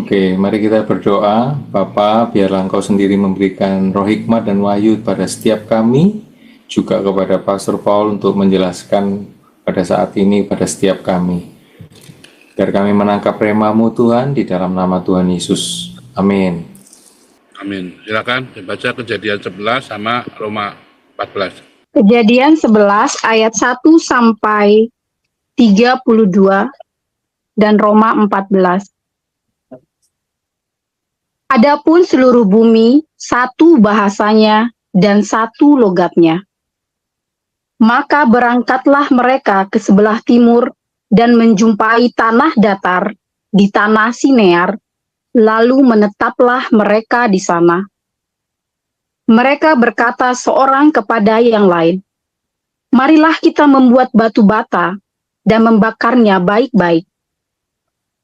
Oke, mari kita berdoa. Bapa, biarlah Engkau sendiri memberikan roh hikmat dan wahyu pada setiap kami, juga kepada Pastor Paul untuk menjelaskan pada saat ini pada setiap kami. Biar kami menangkap rema-Mu Tuhan, di dalam nama Tuhan Yesus. Amin. Amin. Silakan dibaca Kejadian 11 sama Roma 14. Kejadian 11 ayat 1 sampai 32 dan Roma 14. Adapun seluruh bumi satu bahasanya dan satu logatnya. Maka berangkatlah mereka ke sebelah timur dan menjumpai tanah datar di tanah Sinear, lalu menetaplah mereka di sana. Mereka berkata seorang kepada yang lain, "Marilah kita membuat batu bata dan membakarnya baik-baik."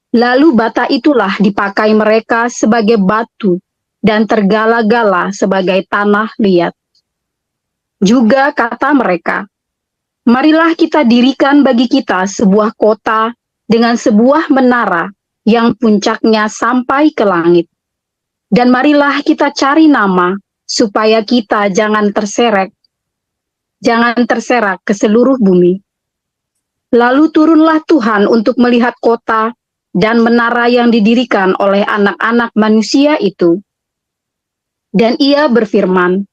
Lalu bata itulah dipakai mereka sebagai batu dan tergala-gala sebagai tanah liat. Juga kata mereka, "Marilah kita dirikan bagi kita sebuah kota dengan sebuah menara yang puncaknya sampai ke langit. Dan marilah kita cari nama supaya kita jangan terserak ke seluruh bumi." Lalu turunlah Tuhan untuk melihat kota dan menara yang didirikan oleh anak-anak manusia itu. Dan ia berfirman,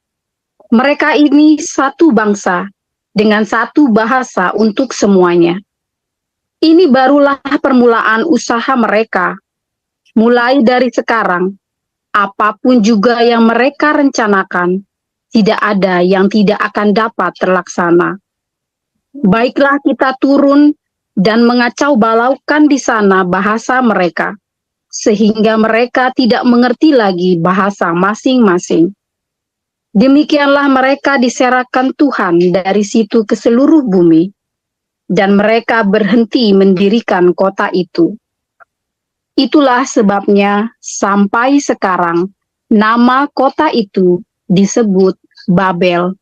"Mereka ini satu bangsa, dengan satu bahasa untuk semuanya. Ini barulah permulaan usaha mereka. Mulai dari sekarang, apapun juga yang mereka rencanakan, tidak ada yang tidak akan dapat terlaksana. Baiklah kita turun dan mengacau balaukan di sana bahasa mereka, sehingga mereka tidak mengerti lagi bahasa masing-masing. Demikianlah mereka diserahkan Tuhan dari situ ke seluruh bumi, dan mereka berhenti mendirikan kota itu. Itulah sebabnya sampai sekarang nama kota itu disebut Babel,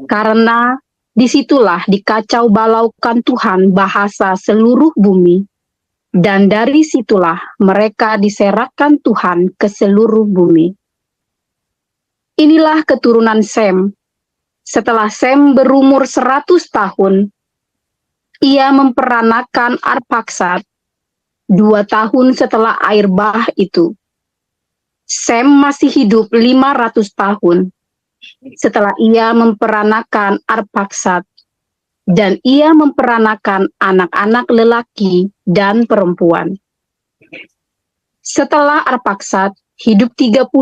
karena disitulah dikacau balaukan Tuhan bahasa seluruh bumi, dan dari situlah mereka diserahkan Tuhan ke seluruh bumi. Inilah keturunan Sem. Setelah Sem berumur 100 tahun, ia memperanakan Arpaksad 2 tahun setelah air bah itu. Sem masih hidup 500 tahun setelah ia memperanakan Arpaksad, dan ia memperanakan anak-anak lelaki dan perempuan. Setelah Arpaksad hidup 35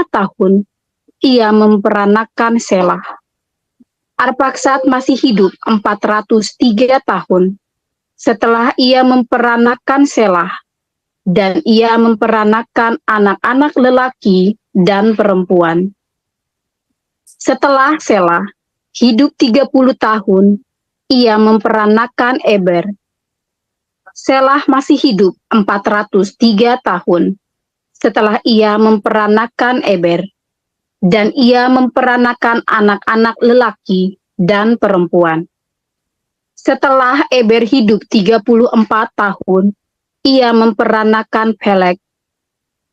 tahun, ia memperanakan Selah. Arpaksad masih hidup 403 tahun setelah ia memperanakan Selah, dan ia memperanakan anak-anak lelaki dan perempuan. Setelah Selah hidup 30 tahun, ia memperanakan Eber. Selah masih hidup 403 tahun setelah ia memperanakan Eber, dan ia memperanakan anak-anak lelaki dan perempuan. Setelah Eber hidup 34 tahun, ia memperanakan Peleg.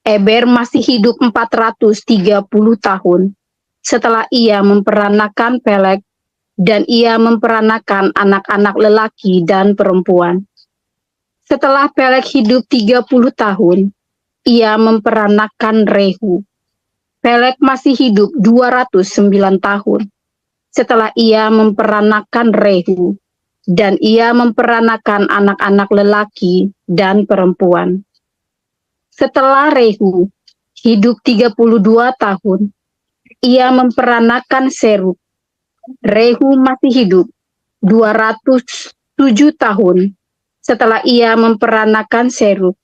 Eber masih hidup 430 tahun setelah ia memperanakan Peleg, dan ia memperanakan anak-anak lelaki dan perempuan. Setelah Peleg hidup 30 tahun, ia memperanakan Rehu. Peleg masih hidup 209 tahun setelah ia memperanakan Rehu, dan ia memperanakan anak-anak lelaki dan perempuan. Setelah Rehu hidup 32 tahun, ia memperanakan Serug. Rehu masih hidup 207 tahun setelah ia memperanakan Serug,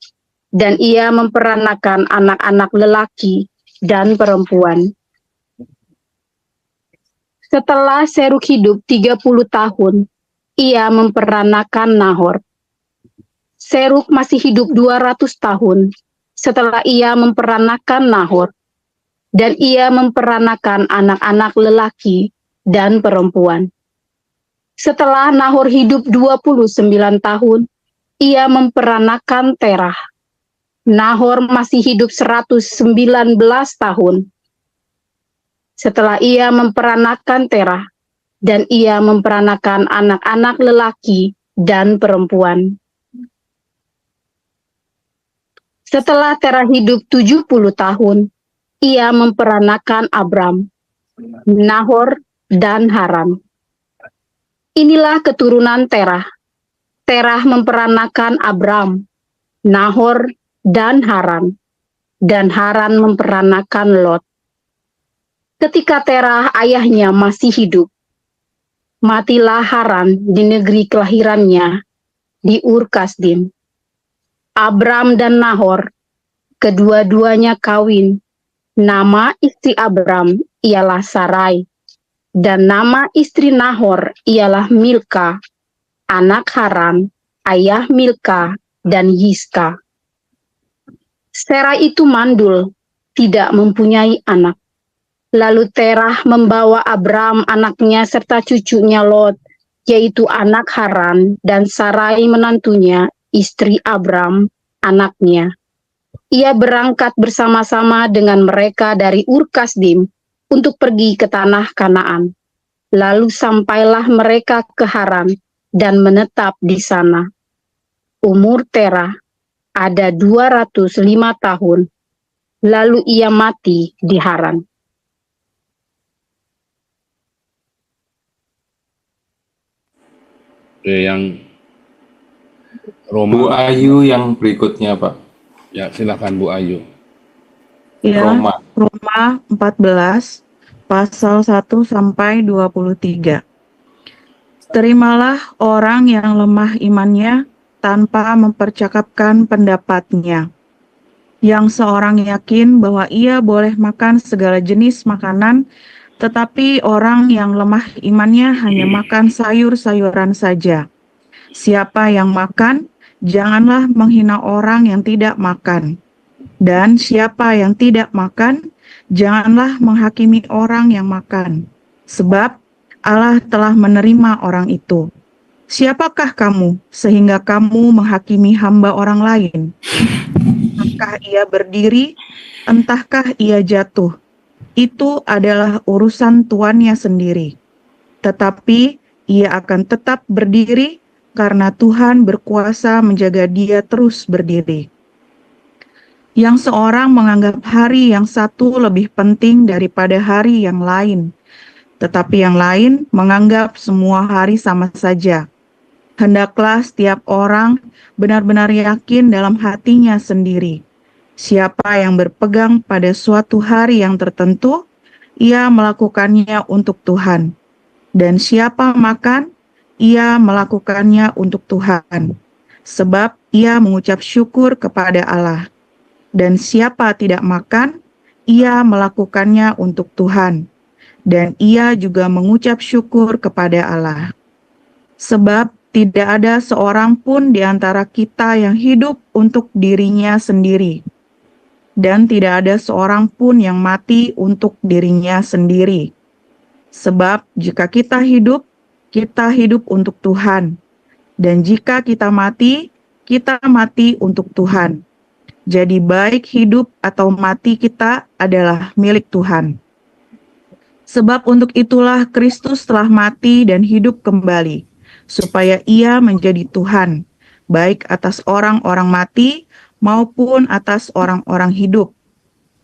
dan ia memperanakan anak-anak lelaki dan perempuan. Setelah Serug hidup 30 tahun, ia memperanakan Nahor. Serug masih hidup 200 tahun setelah ia memperanakan Nahor, dan ia memperanakan anak-anak lelaki dan perempuan. Setelah Nahor hidup 29 tahun, ia memperanakan Terah. Nahor masih hidup 119 tahun. Setelah ia memperanakan Terah, dan ia memperanakan anak-anak lelaki dan perempuan. Setelah Terah hidup 70 tahun, ia memperanakan Abram, Nahor, dan Haran. Inilah keturunan Terah. Terah memperanakan Abram, Nahor, dan Haran. Dan Haran memperanakan Lot. Ketika Terah ayahnya masih hidup, matilah Haran di negeri kelahirannya, di Ur Kasdim. Abram dan Nahor, kedua-duanya kawin. Nama istri Abram ialah Sarai, dan nama istri Nahor ialah Milka, anak Haran, ayah Milka dan Yiska. Sarai itu mandul, tidak mempunyai anak. Lalu Terah membawa Abram anaknya serta cucunya Lot, yaitu anak Haran, dan Sarai menantunya, istri Abram, anaknya. Ia berangkat bersama-sama dengan mereka dari Ur Kasdim untuk pergi ke tanah Kanaan. Lalu sampailah mereka ke Haran dan menetap di sana. Umur Terah ada 205 tahun, lalu ia mati di Haran. Oke, yang Bu Roma. Ayu yang berikutnya, Pak. Ya, silakan Bu Ayu. Ya, Roma. Roma 14 pasal 1 sampai 23. Terimalah orang yang lemah imannya tanpa mempercakapkan pendapatnya. Yang seorang yakin bahwa ia boleh makan segala jenis makanan, tetapi orang yang lemah imannya hanya makan sayur-sayuran saja. Siapa yang makan, janganlah menghina orang yang tidak makan. Dan siapa yang tidak makan, janganlah menghakimi orang yang makan. Sebab Allah telah menerima orang itu. Siapakah kamu sehingga kamu menghakimi hamba orang lain? Entahkah ia berdiri, entahkah ia jatuh. Itu adalah urusan tuannya sendiri. Tetapi ia akan tetap berdiri karena Tuhan berkuasa menjaga dia terus berdiri. Yang seorang menganggap hari yang satu lebih penting daripada hari yang lain, tetapi yang lain menganggap semua hari sama saja. Hendaklah setiap orang benar-benar yakin dalam hatinya sendiri. Siapa yang berpegang pada suatu hari yang tertentu, ia melakukannya untuk Tuhan. Dan siapa makan, ia melakukannya untuk Tuhan, sebab ia mengucap syukur kepada Allah. Dan siapa tidak makan, ia melakukannya untuk Tuhan, dan ia juga mengucap syukur kepada Allah. Sebab tidak ada seorang pun di antara kita yang hidup untuk dirinya sendiri, dan tidak ada seorang pun yang mati untuk dirinya sendiri. Sebab jika kita hidup untuk Tuhan, dan jika kita mati untuk Tuhan. Jadi baik hidup atau mati kita adalah milik Tuhan. Sebab untuk itulah Kristus telah mati dan hidup kembali, supaya ia menjadi Tuhan, baik atas orang-orang mati maupun atas orang-orang hidup.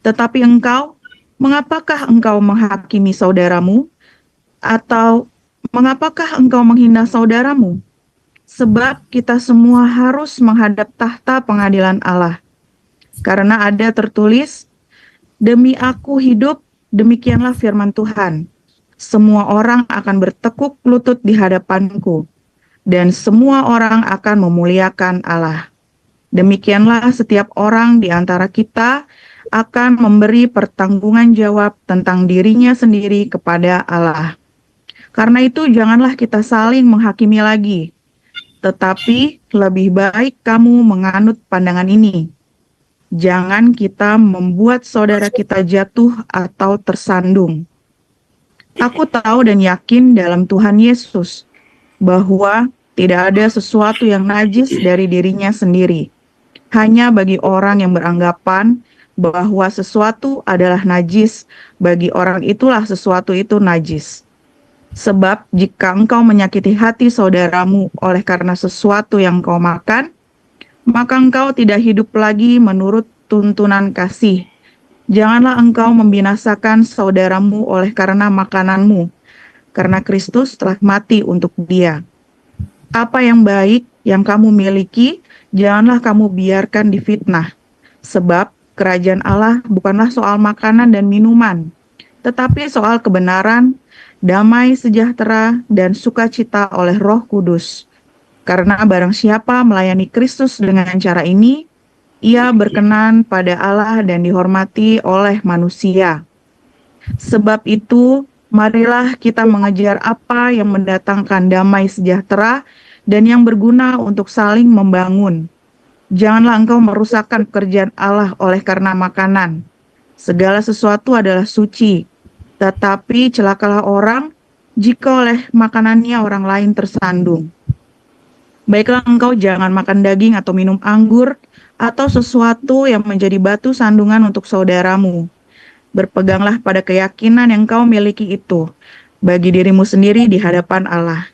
Tetapi engkau, mengapakah engkau menghakimi saudaramu? Atau mengapakah engkau menghina saudaramu? Sebab kita semua harus menghadap tahta pengadilan Allah. Karena ada tertulis, demi aku hidup, demikianlah firman Tuhan. Semua orang akan bertekuk lutut di hadapanku, dan semua orang akan memuliakan Allah. Demikianlah setiap orang di antara kita akan memberi pertanggungan jawab tentang dirinya sendiri kepada Allah. Karena itu janganlah kita saling menghakimi lagi, tetapi lebih baik kamu menganut pandangan ini. Jangan kita membuat saudara kita jatuh atau tersandung. Aku tahu dan yakin dalam Tuhan Yesus bahwa tidak ada sesuatu yang najis dari dirinya sendiri. hanya bagi orang yang beranggapan bahwa sesuatu adalah najis, bagi orang itulah sesuatu itu najis. Sebab jika engkau menyakiti hati saudaramu oleh karena sesuatu yang kau makan, maka engkau tidak hidup lagi menurut tuntunan kasih. Janganlah engkau membinasakan saudaramu oleh karena makananmu, karena Kristus telah mati untuk dia. Apa yang baik yang kamu miliki, janganlah kamu biarkan difitnah. Sebab kerajaan Allah bukanlah soal makanan dan minuman, tetapi soal kebenaran, damai sejahtera, dan sukacita oleh Roh Kudus. Karena barang siapa melayani Kristus dengan cara ini, ia berkenan pada Allah dan dihormati oleh manusia. Sebab itu, marilah kita mengejar apa yang mendatangkan damai sejahtera dan yang berguna untuk saling membangun. Janganlah engkau merusakkan pekerjaan Allah oleh karena makanan. Segala sesuatu adalah suci, tetapi celakalah orang jika oleh makanannya orang lain tersandung. Baiklah engkau jangan makan daging atau minum anggur, atau sesuatu yang menjadi batu sandungan untuk saudaramu. Berpeganglah pada keyakinan yang kau miliki itu, bagi dirimu sendiri di hadapan Allah.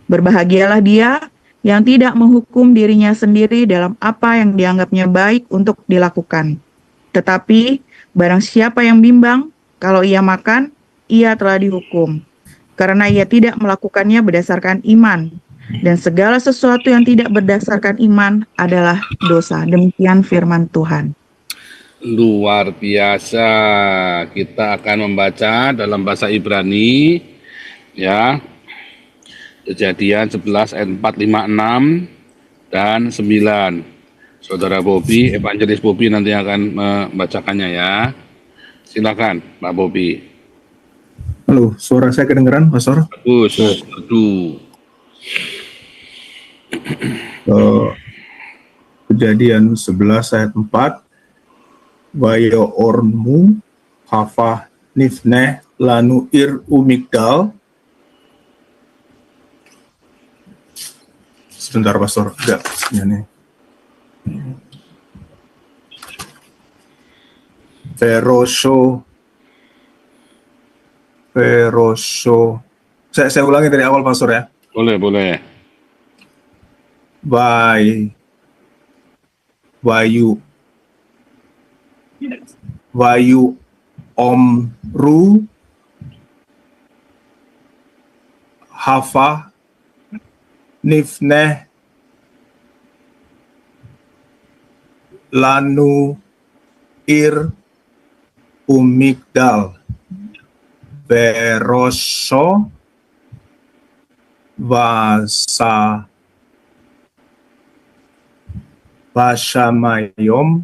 Berbahagialah dia yang tidak menghukum dirinya sendiri dalam apa yang dianggapnya baik untuk dilakukan. Tetapi, barang siapa yang bimbang, kalau ia makan, ia telah dihukum, karena ia tidak melakukannya berdasarkan iman. Dan segala sesuatu yang tidak berdasarkan iman adalah dosa. Demikian firman Tuhan. Luar biasa. Kita akan membaca dalam bahasa Ibrani, ya. Kejadian 11 ayat 4, 5, 6 dan 9. Saudara Bobi, Evangelis Bobi nanti akan membacakannya ya. Silakan, Pak Bobi. Halo, suara saya kedengeran, Pastor? Bagus. Aduh. Kejadian 11 ayat 4. Wayo ormu hafa nifneh lanu ir umigdal. Sebentar, Pastor. Enggak, ini. Veroso. Saya ulangi dari awal, Pastor ya. Boleh. Wayu omru hafa nifneh lanu ir umigdal veroso Vasamayom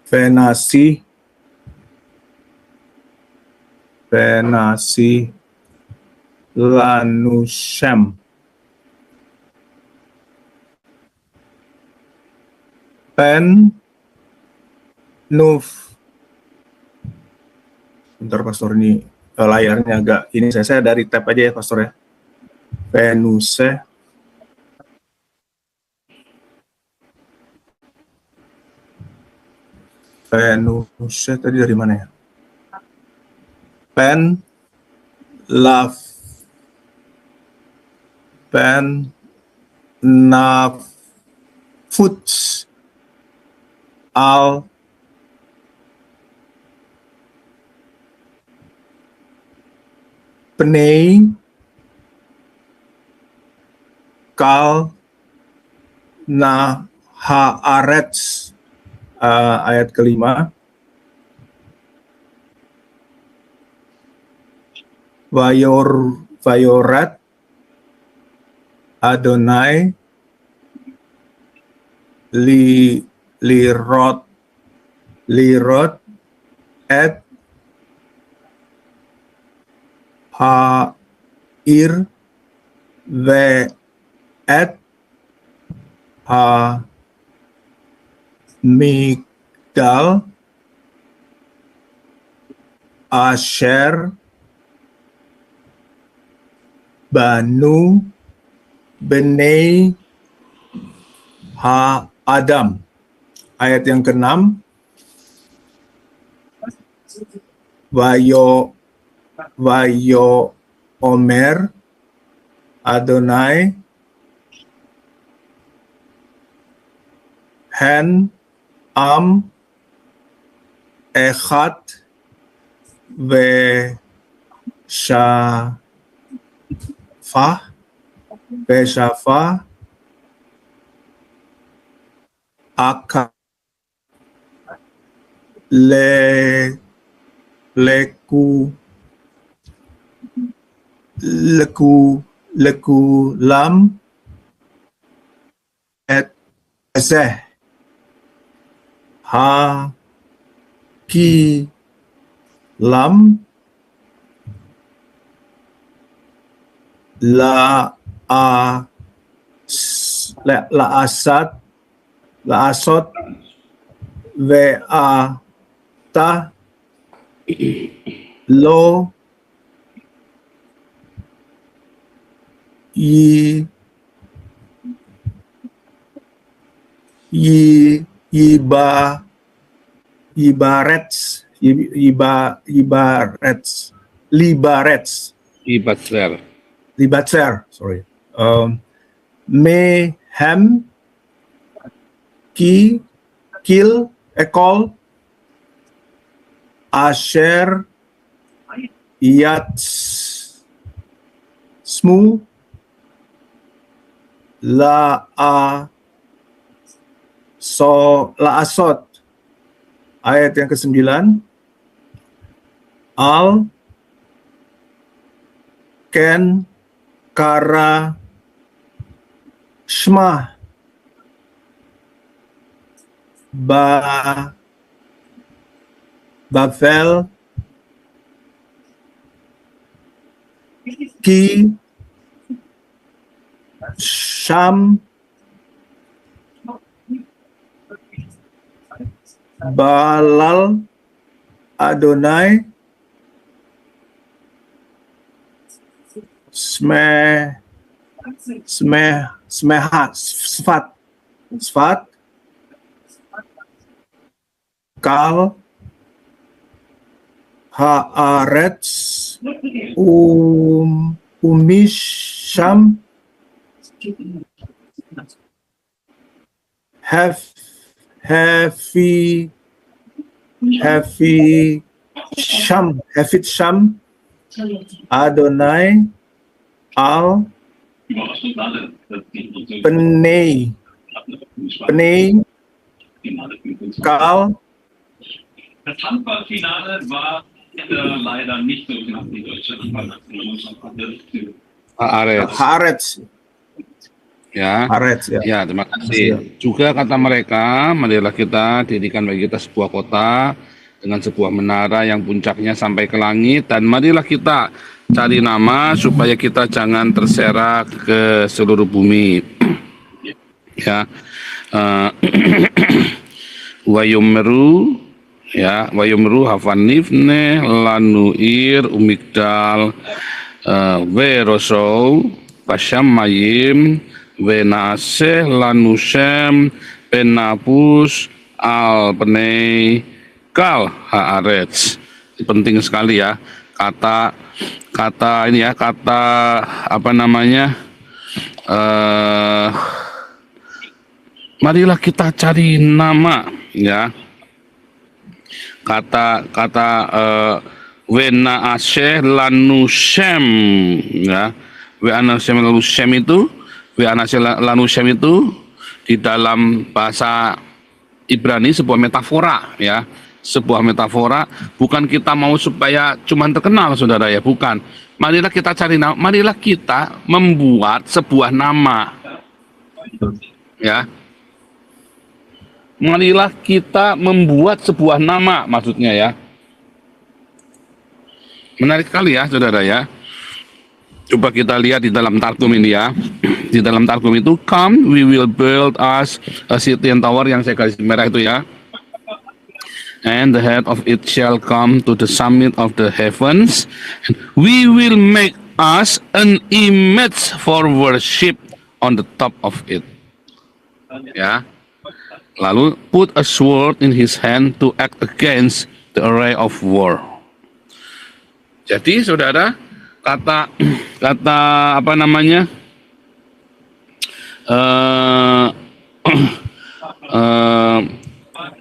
Venasi Lanushem Pen Nuf. Bentar, Pastor, ini layarnya agak ini, saya dari tab aja ya, Pastor ya. Venuse tadi dari mana ya? Nafuts al Pnei Kal Na Haaretz, ayat kelima. Vayorat Adonai lirot et ha'ir ve et migdal asher Banu Bnei Adam. Ayat yang ke-6, Vayo Omer Adonai Hen Am Echad Veshafa Aka Leku Lam Et Zeh Ha Ki Lam La Asot Ta Lo Yi Ibarets Libatser, sorry. Mehem Kil Ekol Asher Smu Asot. Ayat yang ke-9, Al Ken Kara Shma Bafel Ki Sham Balal Adonai Sfat Kal Haaretz Umisham Hafid Sham Adonai Al Penei Kal Das Handballfinale war leider nicht so knapp. Die deutsche Handballnationalmannschaft hatte Haaretz. Ya. Haaretz, ya. Ya, terima kasih. Juga kata mereka, marilah kita dirikan bagi kita sebuah kota dengan sebuah menara yang puncaknya sampai ke langit, dan marilah kita cari nama supaya kita jangan terserak ke seluruh bumi. Ya. Wayumru ya, Wayumru Hafanifne Lanuir Umigdal Verosou Pashamayim Venase Lanusem Penapus Al Penei Kal Haaretz. Penting sekali ya, kata ini ya, kata apa namanya, marilah kita cari nama ya, kata wena aseh lanusem ya, wena aseh lanusem itu di dalam bahasa Ibrani sebuah metafora ya, sebuah metafora. Bukan kita mau supaya cuman terkenal saudara ya, bukan. Marilah kita cari nama, marilah kita membuat sebuah nama ya. Marilah kita membuat sebuah nama, maksudnya ya. Menarik sekali ya, saudara ya. Coba kita lihat di dalam Targum ini ya. Di dalam Targum itu, come, we will build us a city and tower, yang saya garis merah itu ya. And the head of it shall come to the summit of the heavens. And we will make us an image for worship on the top of it. Ya. Lalu put a sword in his hand to act against the array of war. Jadi saudara, kata apa namanya?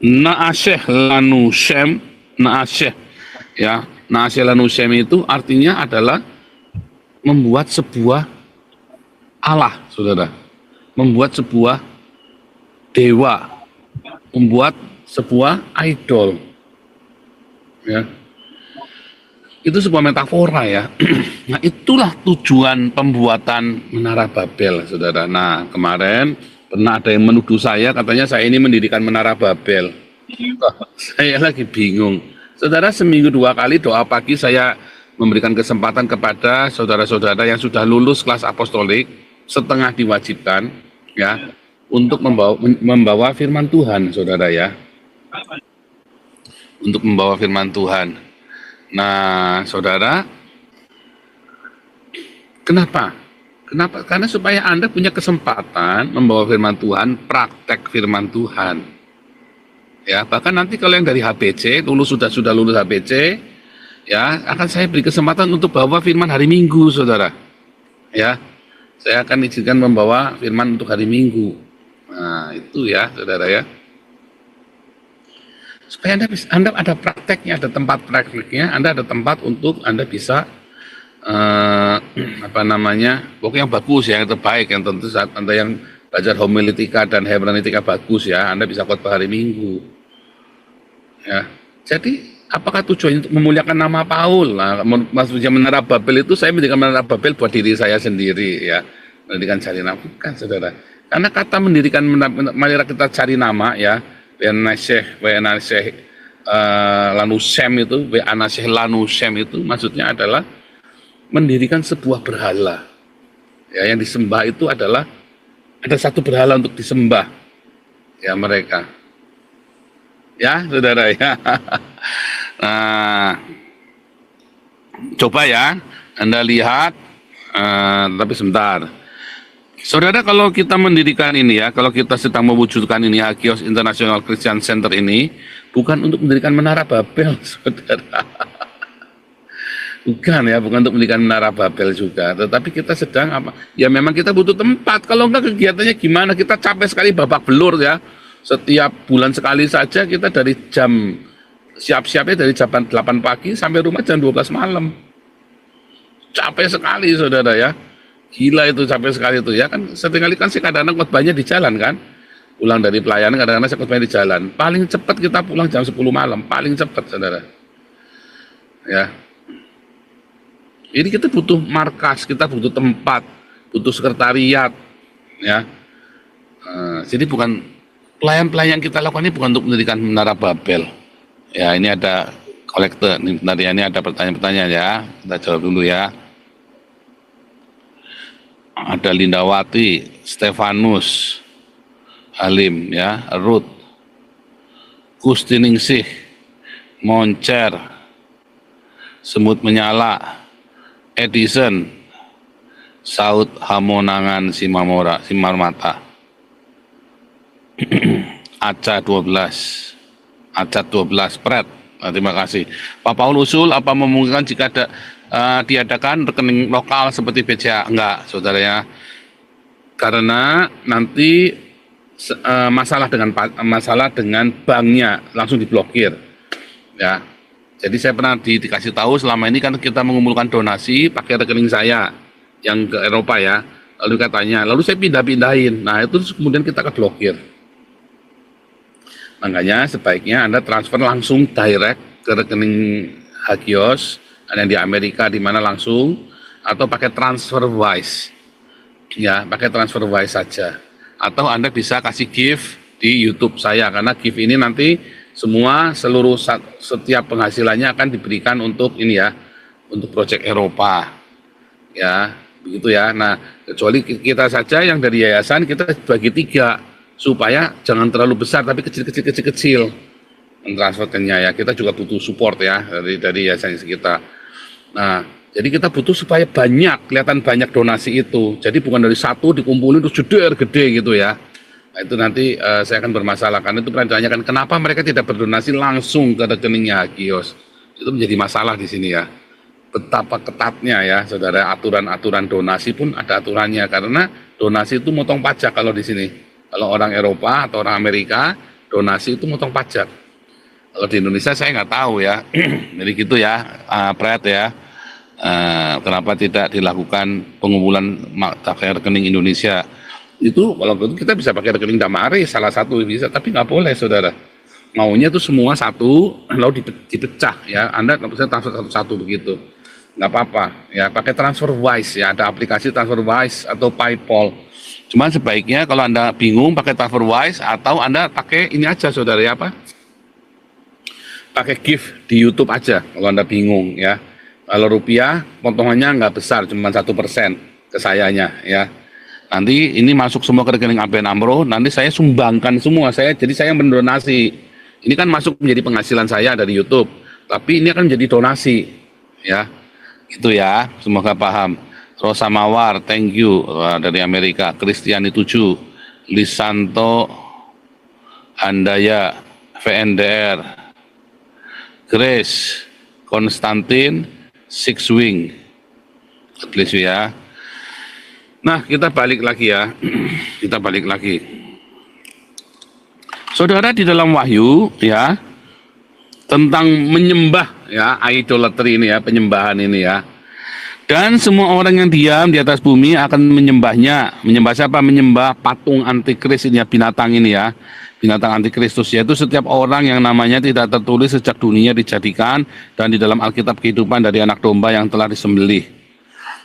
Naaseh lanu Shem, Naaseh ya, Naaseh lanu Shem itu artinya adalah membuat sebuah Allah, saudara, membuat sebuah dewa, membuat sebuah idol, ya. Itu sebuah metafora ya. Nah itulah tujuan pembuatan Menara Babel, saudara. Nah kemarin pernah ada yang menuduh saya, katanya saya ini mendirikan Menara Babel. Saya lagi bingung. Saudara, seminggu 2 kali doa pagi saya memberikan kesempatan kepada saudara-saudara yang sudah lulus kelas apostolik, setengah diwajibkan, ya, untuk membawa firman Tuhan, saudara ya. Untuk membawa firman Tuhan. Nah, saudara, kenapa? Kenapa? Karena supaya Anda punya kesempatan membawa firman Tuhan, praktek firman Tuhan. Ya, bahkan nanti kalau yang dari HBC, sudah lulus HBC, ya, akan saya beri kesempatan untuk bawa firman hari Minggu, saudara. Ya, saya akan izinkan membawa firman untuk hari Minggu. Nah, itu ya, saudara ya. Supaya Anda ada prakteknya, ada tempat prakteknya, Anda ada tempat untuk Anda bisa pokoknya yang bagus ya, yang terbaik, yang tentu saat Anda yang belajar homiletika dan hermeneutika bagus ya, Anda bisa khotbah hari Minggu. Ya, jadi apakah tujuannya untuk memuliakan nama Paul? Nah, maksudnya Menara Babel itu saya mendirikan Menara Babel buat diri saya sendiri ya, mendirikan cari nama, bukan saudara. Karena kata mendirikan mari kita cari nama ya. Wanaseh lanu Shem itu, Wanaseh lanu Shem itu maksudnya adalah mendirikan sebuah berhala. Ya, yang disembah itu adalah ada satu berhala untuk disembah. Ya, mereka. Ya, saudara ya. Nah, coba ya Anda lihat, tapi sebentar. Saudara, kalau kita mendirikan ini ya, kalau kita sedang mewujudkan ini Hagios International Christian Center ini, bukan untuk mendirikan Menara Babel, saudara. Bukan ya, bukan untuk mendirikan Menara Babel juga. Tetapi kita sedang apa? Ya memang kita butuh tempat. Kalau enggak kegiatannya gimana? Kita capek sekali babak belur ya. Setiap bulan sekali saja kita dari jam siap-siapnya dari jam 8 pagi sampai rumah jam 12 malam. Capek sekali, saudara ya. Gila itu, capek sekali itu ya kan. Seringkali kan sih kadang-kadang khotbahnya di jalan kan, pulang dari pelayanan kadang-kadang saya khotbahnya di jalan. Paling cepat kita pulang jam 10 malam, paling cepat, saudara ya. Ini kita butuh markas, kita butuh tempat, butuh sekretariat ya. Jadi bukan pelayan-pelayan yang kita lakukan ini bukan untuk mendirikan Menara Babel ya. Ini ada kolektor ini ada pertanyaan-pertanyaan ya, kita jawab dulu ya. Ada Lindawati, Stefanus, Halim, ya, Ruth, Kustiningsih, Moncer, Semut Menyala, Edison, Saud Hamonangan Simarmata, Aca 12, Pret. Nah, terima kasih. Pak Paul usul apa memungkinkan jika ada diadakan rekening lokal seperti BCA? Enggak, saudara ya. Karena nanti masalah dengan banknya langsung diblokir. Ya. Jadi saya pernah dikasih tahu selama ini kan kita mengumpulkan donasi pakai rekening saya yang ke Eropa ya. Lalu katanya, lalu saya pindah-pindahin. Nah, itu kemudian kita keblokir. Makanya sebaiknya Anda transfer langsung direct ke rekening Hagios, ada yang di Amerika di mana langsung, atau pakai TransferWise. Ya, pakai TransferWise saja. Atau Anda bisa kasih gift di YouTube saya, karena gift ini nanti setiap penghasilannya akan diberikan untuk ini ya, untuk proyek Eropa. Ya, begitu ya. Nah, kecuali kita saja yang dari yayasan kita bagi 3 supaya jangan terlalu besar tapi kecil transfernya ya. Kita juga butuh support ya dari yayasan kita. Nah, Jadi kita butuh supaya banyak, kelihatan banyak donasi itu. Jadi bukan dari satu dikumpulin terus gede gitu ya. Nah, itu nanti saya akan bermasalah, karena itu pernah ditanyakan kenapa mereka tidak berdonasi langsung ke rekeningnya Hagios. Itu menjadi masalah di sini ya. Betapa ketatnya ya, saudara, aturan-aturan donasi pun ada aturannya, karena donasi itu motong pajak kalau di sini. Kalau orang Eropa atau orang Amerika, donasi itu motong pajak. Kalau di Indonesia saya nggak tahu ya. Jadi gitu ya, Pret ya. Kenapa tidak dilakukan pengumpulan pakai rekening Indonesia? Itu kalau kita bisa pakai rekening Damari, salah satu bisa, tapi nggak boleh, saudara. Maunya itu semua satu, lalu dipecah ya. Anda nggak bisa transfer satu-satu begitu, nggak apa-apa ya. Pakai TransferWise ya, ada aplikasi TransferWise atau PayPal. Cuman sebaiknya kalau Anda bingung pakai TransferWise, atau Anda pakai ini aja, saudara ya, apa? Pakai gift di YouTube aja kalau Anda bingung ya. Kalau rupiah potongannya nggak besar, cuma 1% ke sayanya ya. Nanti ini masuk semua ke rekening ABN AMRO, nanti saya sumbangkan semua, jadi saya mendonasi. Ini kan masuk menjadi penghasilan saya dari YouTube, tapi ini akan menjadi donasi ya. Gitu ya, semoga paham. Rosa Mawar, thank you dari Amerika. Kristiani 7, Lisanto Handaya, VNDR, Grace, Konstantin, Six Wing, God bless you ya. Nah, kita balik lagi ya. Kita balik lagi. Saudara, di dalam Wahyu ya, tentang menyembah ya, idolatry ini ya, penyembahan ini ya. Dan semua orang yang diam di atas bumi akan menyembahnya. Menyembah siapa? Menyembah patung antikris ini ya, binatang ini ya. Binatang antikristus, yaitu setiap orang yang namanya tidak tertulis sejak dunia dijadikan dan di dalam Alkitab kehidupan dari anak domba yang telah disembelih.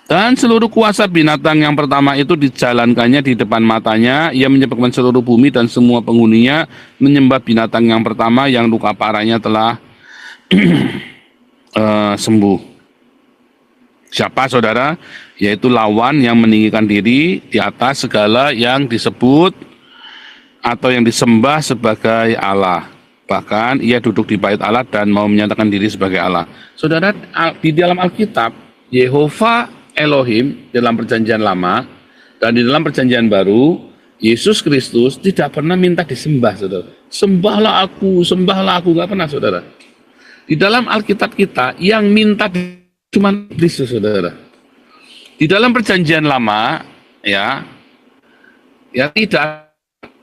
Dan seluruh kuasa binatang yang pertama itu dijalankannya di depan matanya. Ia menyebabkan seluruh bumi dan semua penghuninya menyembah binatang yang pertama yang luka parahnya telah sembuh. Siapa, saudara? Yaitu lawan yang meninggikan diri di atas segala yang disebut atau yang disembah sebagai Allah. Bahkan ia duduk di bait Allah dan mau menyatakan diri sebagai Allah. Saudara, di dalam Alkitab, Yehova Elohim dalam perjanjian lama dan di dalam perjanjian baru, Yesus Kristus tidak pernah minta disembah, saudara. Sembahlah aku, nggak pernah, saudara. Di dalam Alkitab kita, yang minta cuma Kristus, saudara. Di dalam perjanjian lama, ya tidak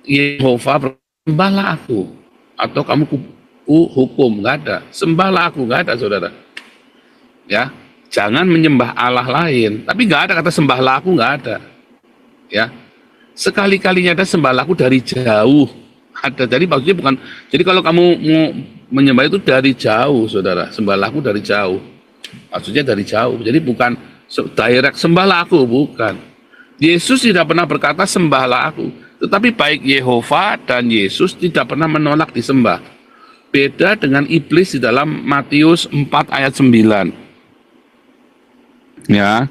Yehova sembahlah aku atau kamu hukum, nggak ada. Sembahlah aku, nggak ada, saudara. Ya, jangan menyembah Allah lain. Tapi nggak ada kata sembahlah aku, nggak ada. Ya, sekali-kalinya ada sembahlah aku dari jauh. Ada. Jadi maksudnya bukan. Jadi kalau kamu mau menyembah itu dari jauh, saudara. Sembahlah aku dari jauh. Maksudnya dari jauh. Jadi bukan direct sembahlah aku, bukan. Yesus tidak pernah berkata sembahlah aku. Tetapi baik Yehova dan Yesus tidak pernah menolak disembah. Beda dengan iblis di dalam Matius 4 ayat 9. Ya,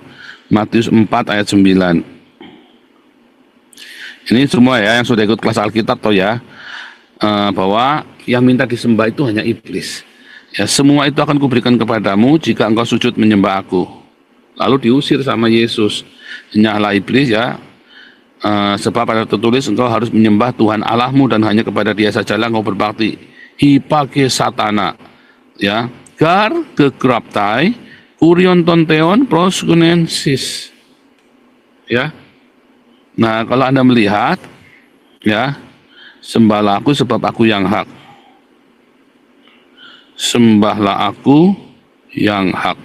Matius 4 ayat 9. Ini semua ya yang sudah ikut kelas Alkitab toh ya. Bahwa yang minta disembah itu hanya iblis. Ya, semua itu akan kuberikan kepadamu jika engkau sujud menyembah aku. Lalu diusir sama Yesus. Nyala iblis ya. Sebab pada tertulis engkau harus menyembah Tuhan Allahmu dan hanya kepada Dia sajalah engkau berbakti. Hipake satana, ya, gar kegraptai, kurion tonteon proskunensis, ya. Nah, kalau Anda melihat, ya, sembahlah aku sebab aku yang hak. Sembahlah aku yang hak.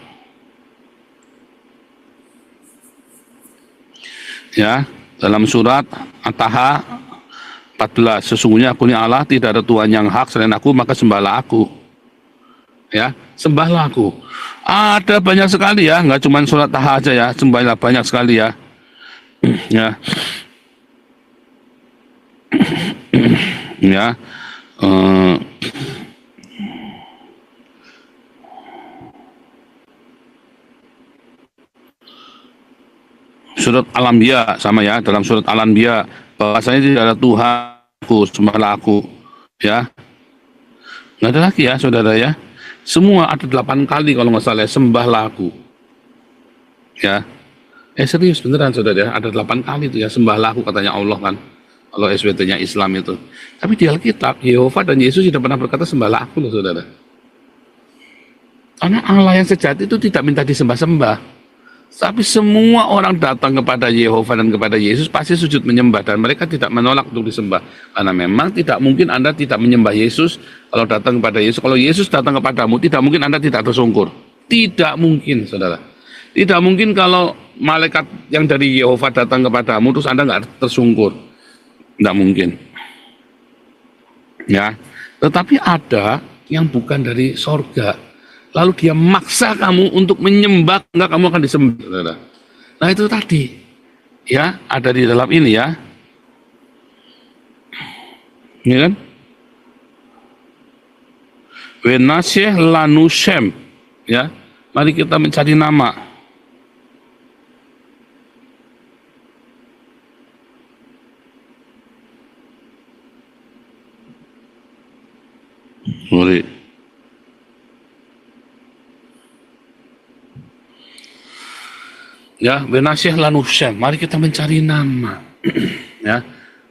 Ya. Dalam surat At-Taha 14, sesungguhnya aku ini Allah, tidak ada Tuhan yang hak selain aku, maka sembahlah aku. Ya, sembahlah aku. Ada banyak sekali ya, nggak cuma surat Taha aja ya, sembahlah banyak sekali ya. Ya. Ya. Surat Al-Anbiya sama ya, dalam surat Al-Anbiya bahwasanya tidak ada Tuhanku, sembahlah aku, ya. Nggak ada lagi ya, saudara ya. Semua ada 8 kali kalau nggak salah, sembahlah aku. Ya. Serius beneran saudara ya, ada 8 kali itu ya, sembahlah aku katanya Allah kan. Kalau SWT-nya Islam itu. Tapi di Alkitab, Yehova dan Yesus tidak pernah berkata sembahlah aku loh saudara. Karena Allah yang sejati itu tidak minta disembah-sembah. Tapi semua orang datang kepada Yehova dan kepada Yesus pasti sujud menyembah, dan mereka tidak menolak untuk disembah. Karena memang tidak mungkin Anda tidak menyembah Yesus kalau datang kepada Yesus. Kalau Yesus datang kepadamu, tidak mungkin Anda tidak tersungkur. Tidak mungkin saudara. Tidak mungkin kalau malaikat yang dari Yehova datang kepadamu terus Anda nggak tersungkur. Tidak mungkin. Ya, tetapi ada yang bukan dari sorga. Lalu dia maksa kamu untuk menyembah, enggak, kamu akan disembah. Nah itu tadi, ya, ada di dalam ini ya. Ini kan? Wenasyeh lanushem, ya. Mari kita mencari nama. Mari. Ya, Wenasyeh lanushem. Mari kita mencari nama. Ya.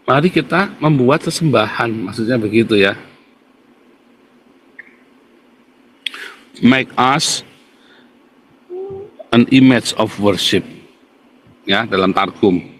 Mari kita membuat sesembahan, maksudnya begitu ya. Make us an image of worship. Ya, dalam Targum.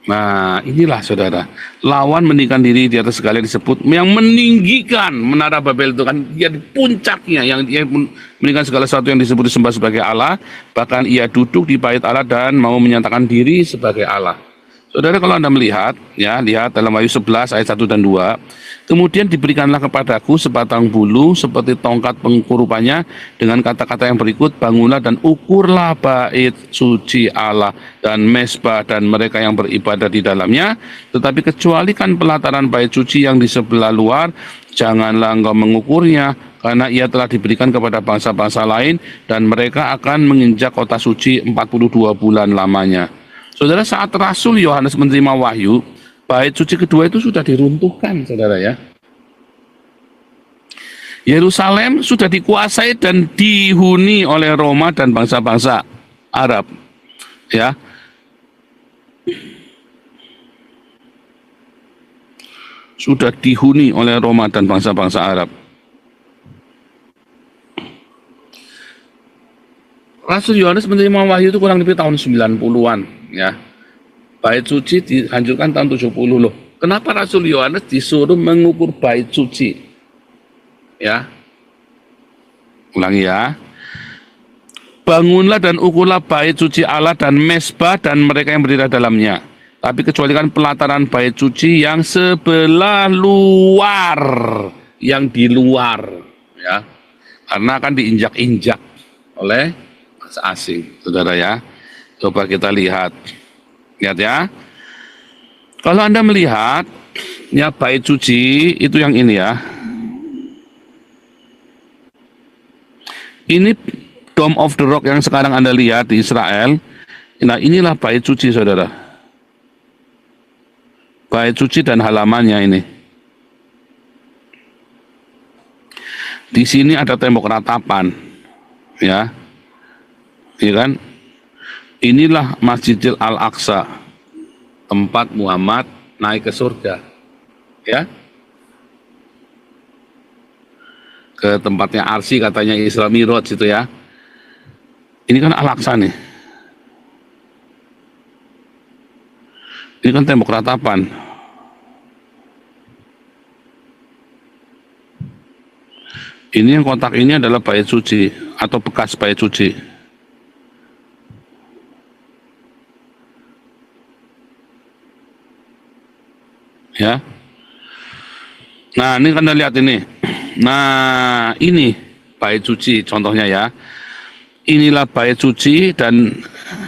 Nah, inilah saudara, lawan meninggikan diri di atas segala yang disebut, yang meninggikan menara Babel itu kan, dia di puncaknya, yang dia meninggikan segala sesuatu yang disebut-disembah sebagai Allah, bahkan ia duduk di bait Allah dan mau menyatakan diri sebagai Allah. Saudara, kalau Anda melihat, ya, lihat dalam Wahyu 11 ayat 1 dan 2, kemudian diberikanlah kepadaku sebatang bulu seperti tongkat pengkurupannya dengan kata-kata yang berikut, bangunlah dan ukurlah bait suci Allah dan mesbah dan mereka yang beribadah di dalamnya, tetapi kecualikan pelataran bait suci yang di sebelah luar, janganlah engkau mengukurnya, karena ia telah diberikan kepada bangsa-bangsa lain dan mereka akan menginjak kota suci 42 bulan lamanya. Saudara, saat Rasul Yohanes menerima wahyu, bait suci kedua itu sudah diruntuhkan, saudara ya. Yerusalem sudah dikuasai dan dihuni oleh Roma dan bangsa-bangsa Arab. Ya. Sudah dihuni oleh Roma dan bangsa-bangsa Arab. Rasul Yohanes menerima wahyu itu kurang lebih tahun 90-an, ya. Bait suci dihancurkan tahun 70 loh. Kenapa Rasul Yohanes disuruh mengukur bait suci? Ya. Ulangi ya. Bangunlah dan ukurlah bait suci Allah dan mesbah dan mereka yang berdiri dalamnya. Tapi kecualikan pelataran bait suci yang sebelah luar, yang di luar, ya. Karena akan diinjak-injak oleh asing, saudara ya. Coba kita lihat ya. Kalau Anda melihat ya, bait suci itu yang ini ya. Ini Dome of the Rock yang sekarang Anda lihat di Israel. Nah, inilah bait suci, saudara. Bait suci dan halamannya ini. Di sini ada tembok ratapan, ya. Iya kan? Inilah Masjidil Al-Aqsa, tempat Muhammad naik ke surga, ya, ke tempatnya Arsy katanya Isra Mi'raj itu ya. Ini kan Al-Aqsa nih. Ini kan tembok ratapan. Ini yang kotak ini adalah bait suci atau bekas bait suci. Ya. Nah, ini kan Anda lihat ini. Nah, ini bait suci contohnya ya. Inilah bait suci dan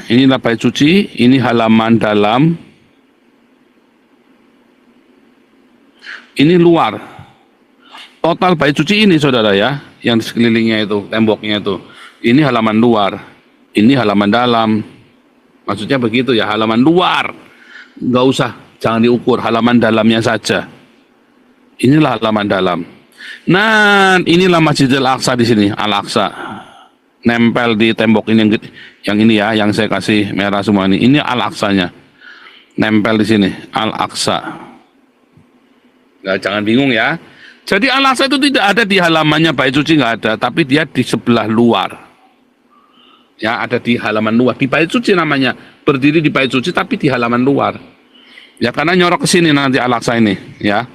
inilah bait suci, ini halaman dalam. Ini luar. Total bait suci ini, saudara ya, yang di sekelilingnya itu, temboknya itu. Ini halaman luar. Ini halaman dalam. Maksudnya begitu ya, halaman luar. Enggak usah, jangan diukur, halaman dalamnya saja. Inilah halaman dalam. Nah, inilah Masjidil Aqsa di sini, Al-Aqsa. nempel di tembok ini yang ini ya, yang saya kasih merah semua ini. Ini Al-Aqsanya. Nempel di sini, Al-Aqsa. Nah, jangan bingung ya. Jadi Al-Aqsa itu tidak ada di halamannya bait suci, nggak ada, tapi dia di sebelah luar. Ya, ada di halaman luar. Di bait suci namanya, berdiri di bait suci tapi di halaman luar. Ya, karena nyorok ke sini nanti Al-Aqsa ini, ya.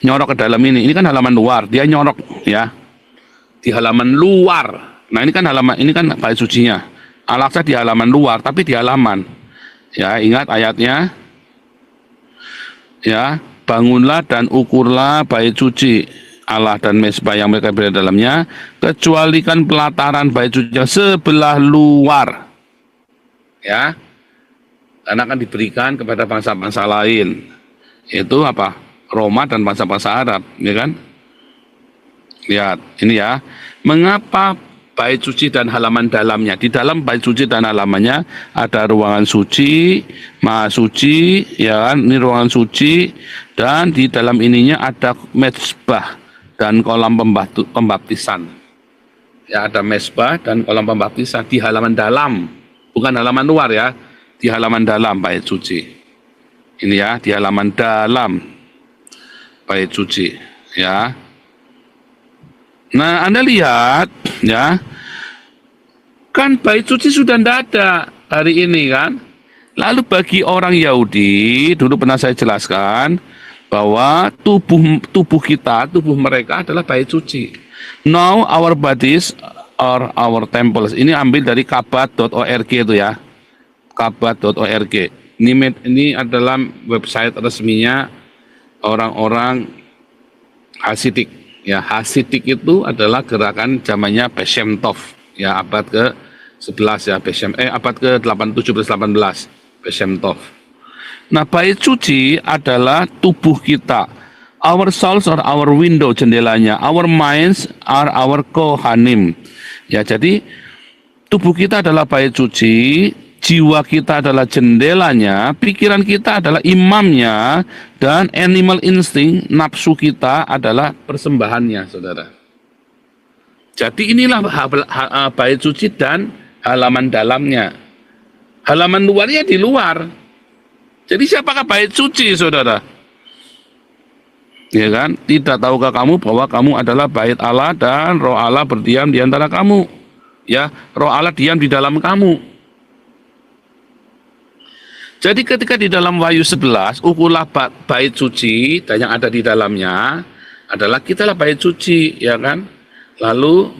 Nyorok ke dalam ini kan halaman luar, dia nyorok ya. Di halaman luar. Nah, ini kan halaman, ini kan bait sucinya. Al-Aqsa di halaman luar, tapi di halaman. Ya, ingat ayatnya. Ya, bangunlah dan ukurlah bait suci Allah dan mezbah yang mereka berada dalamnya, kecualikan pelataran bait suci yang sebelah luar. Ya. Karena akan diberikan kepada bangsa-bangsa lain. Itu apa? Roma dan bangsa-bangsa Arab, ya kan? Lihat, ini ya. Mengapa bait suci dan halaman dalamnya? Di dalam bait suci dan halamannya ada ruangan suci, maha suci, ya kan? Ini ruangan suci, dan di dalam ininya ada mezbah dan kolam pembaptisan. Ya, ada mezbah dan kolam pembaptisan di halaman dalam, bukan halaman luar ya, di halaman dalam bait suci. Ini ya, di halaman dalam bait suci, ya. Nah, Anda lihat, ya, kan bait suci sudah tidak ada hari ini kan. Lalu bagi orang Yahudi, dulu pernah saya jelaskan bahwa tubuh kita, tubuh mereka adalah bait suci. Now our bodies are our temples. Ini ambil dari kabat.org itu ya, kabat.org. Ini adalah website resminya orang-orang Hasidik. Ya, Hasidik itu adalah gerakan zamannya Beshem Tov, ya, abad ke-11 ya, abad ke-17-18, Beshem Tov. Nah, bait suci adalah tubuh kita. Our souls are our window, jendelanya. Our minds are our kohanim. Ya, jadi tubuh kita adalah bait suci, jiwa kita adalah jendelanya, pikiran kita adalah imamnya, dan animal instinct, nafsu kita adalah persembahannya, saudara. Jadi inilah bait suci dan halaman dalamnya. Halaman luarnya di luar. Jadi siapakah bait suci, saudara? Ya kan? Tidak tahukah kamu bahwa kamu adalah bait Allah dan Roh Allah berdiam di antara kamu? Ya, Roh Allah diam di dalam kamu. Jadi ketika di dalam Wahyu 11, ukurlah bait suci dan yang ada di dalamnya adalah kita lah bait suci, ya kan? Lalu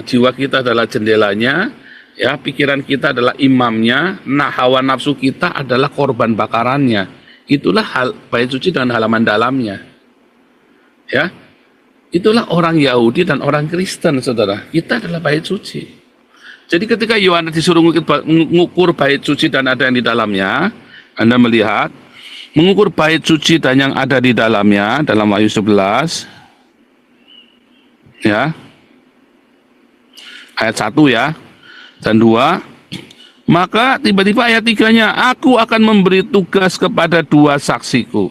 jiwa kita adalah jendelanya, ya, pikiran kita adalah imamnya, nah hawa nafsu kita adalah korban bakarannya. Itulah bait suci dan halaman dalamnya. Ya. Itulah orang Yahudi dan orang Kristen, saudara. Kita adalah bait suci. Jadi ketika Yohanes disuruh mengukur bait suci dan ada yang di dalamnya, Anda melihat, mengukur bait suci dan yang ada di dalamnya, dalam Wahyu 11, ya, ayat 1 ya, dan 2, maka tiba-tiba ayat 3-nya, aku akan memberi tugas kepada 2 saksiku.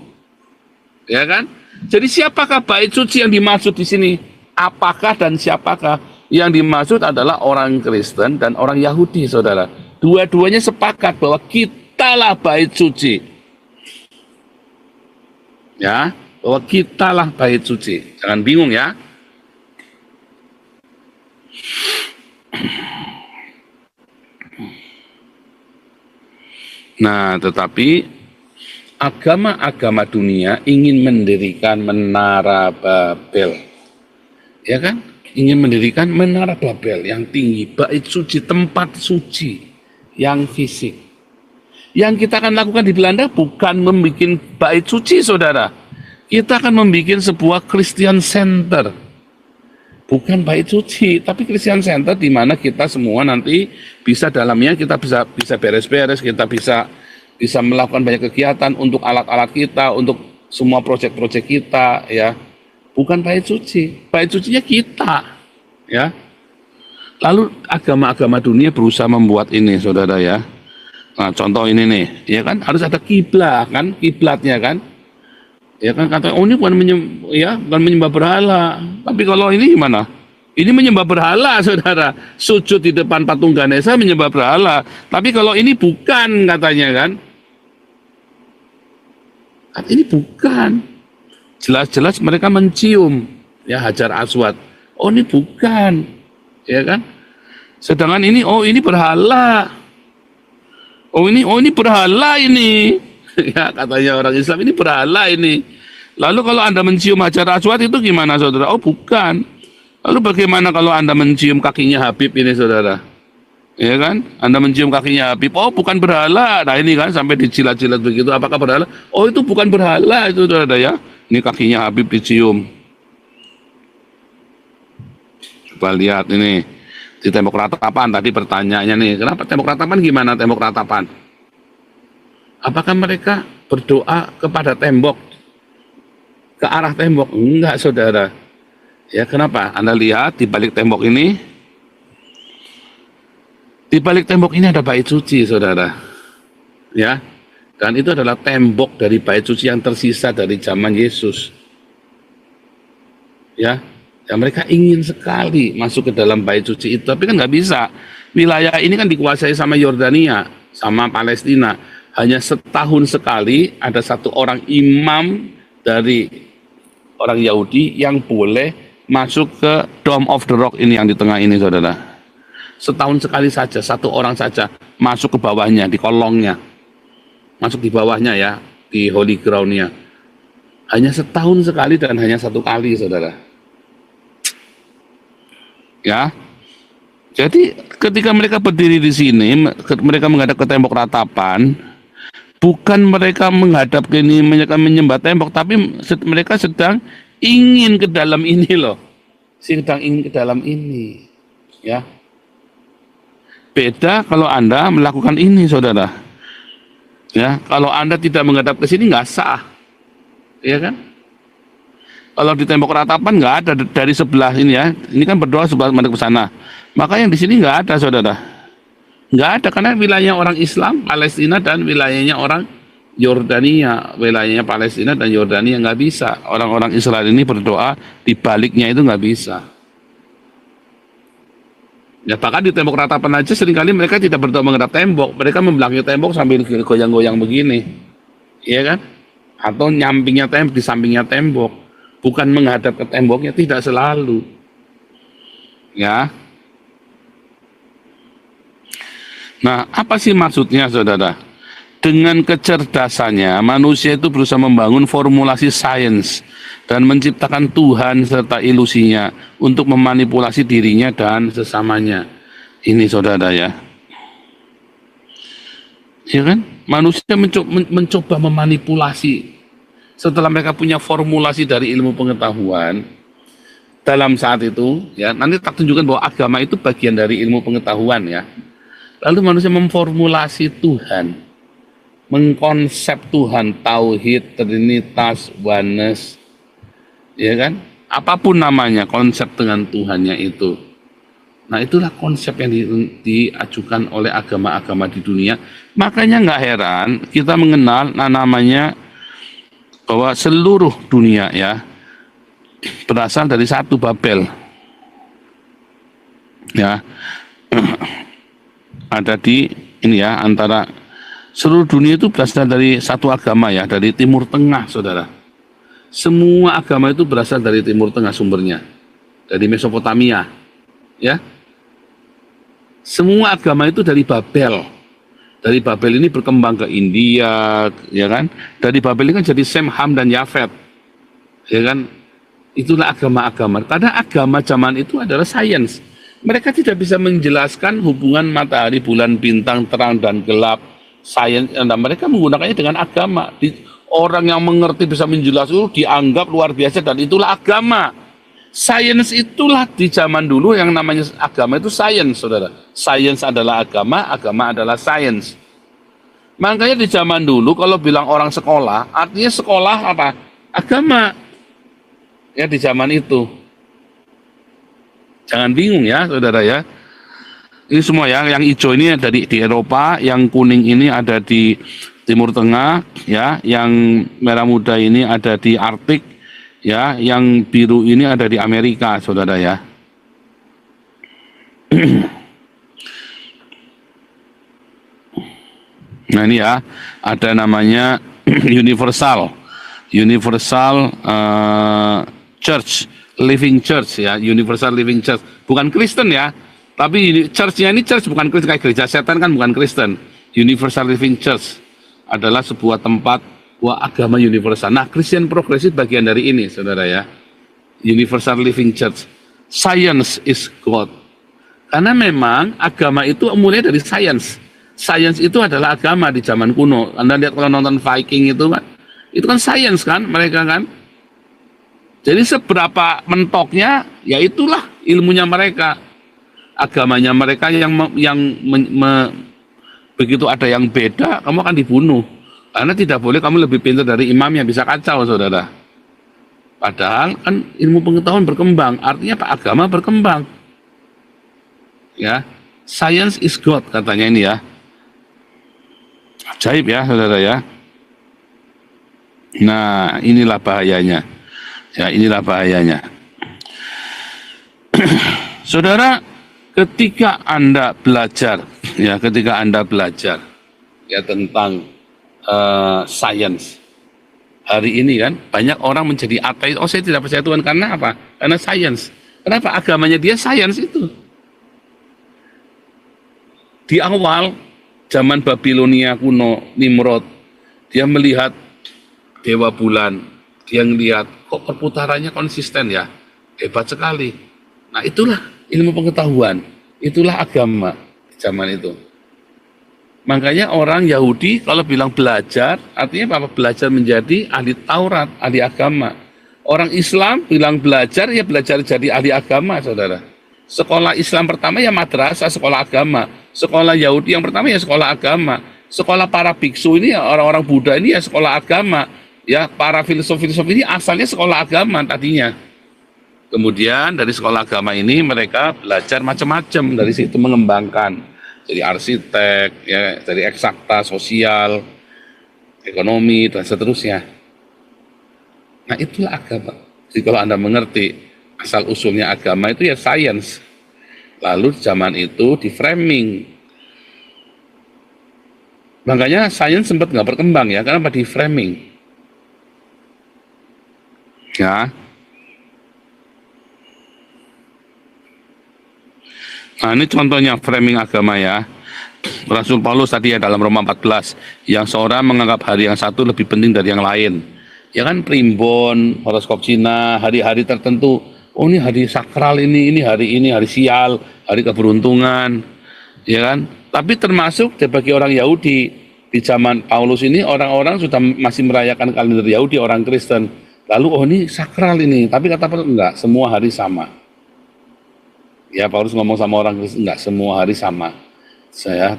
Ya kan? Jadi siapakah bait suci yang dimaksud di sini? Apakah dan siapakah? Yang dimaksud adalah orang Kristen dan orang Yahudi, saudara. Dua-duanya sepakat bahwa kitalah bait suci. Ya, bahwa kitalah bait suci. Jangan bingung ya. Nah, tetapi agama-agama dunia ingin mendirikan menara Babel. Ya kan? Ingin mendirikan menara Babel yang tinggi, bait suci, tempat suci yang fisik. Yang kita akan lakukan di Belanda bukan membuat bait suci, saudara. Kita akan membuat sebuah Christian Center. Bukan bait suci, tapi Christian Center di mana kita semua nanti bisa dalamnya, kita bisa beres-beres, kita bisa melakukan banyak kegiatan untuk alat-alat kita, untuk semua proyek-proyek kita, ya. Bukan bait suci, bait sucinya kita, ya. Lalu agama-agama dunia berusaha membuat ini, saudara ya. Nah, contoh ini nih, ya kan, harus ada kiblat kan, kiblatnya kan, ya kan, kata oh ini bukan menyembah berhala, tapi kalau ini gimana? Ini menyembah berhala, saudara. Sujud di depan patung Ganesha menyembah berhala. Tapi kalau ini bukan, katanya kan. Ini bukan. Jelas-jelas mereka mencium ya Hajar Aswad. Oh, ini bukan. Ya kan? Sedangkan ini, oh ini berhala. Oh ini berhala ini. Ya, katanya orang Islam, ini berhala ini. Lalu kalau Anda mencium Hajar Aswad itu gimana, saudara? Oh, bukan. Lalu bagaimana kalau Anda mencium kakinya Habib ini, saudara? Ya kan? Anda mencium kakinya Habib, oh bukan berhala. Nah ini kan sampai dijilat-jilat begitu, apakah berhala? Oh itu bukan berhala itu, saudara ya. Ini kakinya Habib dicium. Coba lihat ini di tembok ratapan tadi pertanyaannya nih, kenapa tembok ratapan, gimana tembok ratapan? Apakah mereka berdoa kepada tembok, ke arah tembok? Enggak, saudara. Ya, kenapa? Anda lihat di balik tembok ini. Di balik tembok ini ada bait suci, saudara. Ya, dan itu adalah tembok dari bait suci yang tersisa dari zaman Yesus. Ya, mereka ingin sekali masuk ke dalam bait suci itu, tapi kan nggak bisa. Wilayah ini kan dikuasai sama Yordania, sama Palestina. Hanya setahun sekali ada satu orang imam dari orang Yahudi yang boleh masuk ke Dome of the Rock ini yang di tengah ini, saudara. Setahun sekali saja, satu orang saja masuk ke bawahnya, di kolongnya. Masuk di bawahnya ya, di Holy Ground-nya. Hanya setahun sekali dan hanya satu kali, saudara. Ya, jadi ketika mereka berdiri di sini, mereka menghadap ke tembok ratapan, bukan mereka menghadap ke ini, mereka menyembah tembok, tapi mereka sedang ingin ke dalam ini loh, sedang ingin ke dalam ini, ya. Beda kalau Anda melakukan ini, saudara. Ya, kalau Anda tidak menghadap ke sini nggak sah, ya kan? Kalau di tembok ratapan nggak ada dari sebelah ini ya. Ini kan berdoa sebelah menghadap ke sana. Maka yang di sini nggak ada, saudara. Nggak ada, karena wilayahnya orang Islam, Palestina, dan wilayahnya orang Yordania. Wilayahnya Palestina dan Yordania nggak bisa. Orang-orang Israel ini berdoa di baliknya itu nggak bisa. Ya, bahkan di tembok ratapan aja seringkali mereka tidak berdoa menghadap tembok. Mereka membelakangi tembok sambil goyang-goyang begini. Iya kan? Atau nyampingnya tembok, di sampingnya tembok. Bukan menghadap ke temboknya, tidak selalu. Ya. Nah, apa sih maksudnya, saudara? Dengan kecerdasannya, manusia itu berusaha membangun formulasi sains dan menciptakan Tuhan serta ilusinya untuk memanipulasi dirinya dan sesamanya. Ini, saudara ya. Ya kan? Manusia mencoba memanipulasi. Setelah mereka punya formulasi dari ilmu pengetahuan, dalam saat itu, ya, nanti tak tunjukkan bahwa agama itu bagian dari ilmu pengetahuan ya. Lalu manusia memformulasi Tuhan, mengkonsep Tuhan, tauhid, trinitas, oneness, ya kan? Apapun namanya, konsep dengan Tuhannya itu. Nah, itulah konsep yang diajukan oleh agama-agama di dunia. Makanya nggak heran kita mengenal namanya bahwa seluruh dunia ya berasal dari satu Babel. Ya. Ada di ini ya, antara seluruh dunia itu berasal dari satu agama ya, dari Timur Tengah, saudara. Semua agama itu berasal dari Timur Tengah sumbernya, dari Mesopotamia, ya. Semua agama itu dari Babel. Dari Babel ini berkembang ke India, ya kan? Dari Babel ini kan jadi Sem, Ham, dan Yafet, ya kan? Itulah agama-agama. Karena agama zaman itu adalah sains. Mereka tidak bisa menjelaskan hubungan matahari, bulan, bintang, terang dan gelap. Sains, nah, mereka menggunakannya dengan agama. Orang yang mengerti bisa menjelaskan dianggap luar biasa dan itulah agama. Sains itulah di zaman dulu yang namanya agama itu sains, saudara. Sains adalah agama, agama adalah sains. Makanya di zaman dulu kalau bilang orang sekolah, artinya sekolah apa? Agama. Ya, di zaman itu. Jangan bingung ya, saudara ya. Ini semua ya, yang hijau ini ada di Eropa, yang kuning ini ada di Timur Tengah, ya, yang merah muda ini ada di Arktik, ya, yang biru ini ada di Amerika, saudara ya. Nah ini ya, ada namanya Universal Church, Living Church ya, Universal Living Church, bukan Kristen ya, tapi church-nya ini church bukan Kristen, kayak gereja setan kan bukan Kristen. Universal Living Church adalah sebuah tempat agama universal. Nah, Kristen progresif bagian dari ini, saudara ya. Universal Living Church. Science is God. Karena memang agama itu mulai dari science. Science itu adalah agama di zaman kuno. Anda lihat kalau nonton Viking itu kan science kan mereka kan. Jadi seberapa mentoknya, ya itulah ilmunya mereka, agamanya mereka yang begitu ada yang beda, kamu akan dibunuh. Karena tidak boleh kamu lebih pintar dari imamnya, bisa kacau saudara. Padahal kan ilmu pengetahuan berkembang, artinya apa? Agama berkembang. Ya, science is God katanya ini ya. Ajaib ya saudara ya. Nah inilah bahayanya. Ya inilah bahayanya. Saudara, ketika Anda belajar ya tentang science hari ini kan banyak orang menjadi ateis. Oh saya tidak percaya Tuhan karena apa? Karena science. Kenapa? Agamanya dia science itu. Di awal zaman Babilonia kuno, Nimrod, dia melihat dewa bulan, dia melihat kok perputarannya konsisten ya, hebat sekali. Nah itulah ilmu pengetahuan, itulah agama zaman itu. Makanya orang Yahudi kalau bilang belajar, artinya apa? Belajar menjadi ahli Taurat, ahli agama. Orang Islam bilang belajar, ya belajar jadi ahli agama, saudara. Sekolah Islam pertama ya madrasah, sekolah agama. Sekolah Yahudi yang pertama ya sekolah agama. Sekolah para biksu ini ya orang-orang Buddha ini ya sekolah agama. Ya para filsuf-filsuf ini asalnya sekolah agama tadinya. Kemudian dari sekolah agama ini mereka belajar macam-macam, dari situ mengembangkan. Jadi arsitek, ya dari eksakta, sosial, ekonomi dan seterusnya. Nah itulah agama. Jadi kalau Anda mengerti asal usulnya agama itu ya science. Lalu zaman itu di framing. Makanya science sempat nggak berkembang ya, karena di framing. Ya. Nah ini contohnya framing agama ya. Rasul Paulus tadi ya dalam Roma 14, yang seorang menganggap hari yang satu lebih penting dari yang lain. Ya kan primbon, horoskop Cina, hari-hari tertentu. Oh ini hari sakral ini hari sial, hari keberuntungan, ya kan? Tapi termasuk bagi orang Yahudi di zaman Paulus ini orang-orang sudah masih merayakan kalender Yahudi, orang Kristen. Lalu oh ini sakral ini, tapi kata Paulus enggak, semua hari sama. Ya Paulus ngomong sama orang Kristen enggak semua hari sama.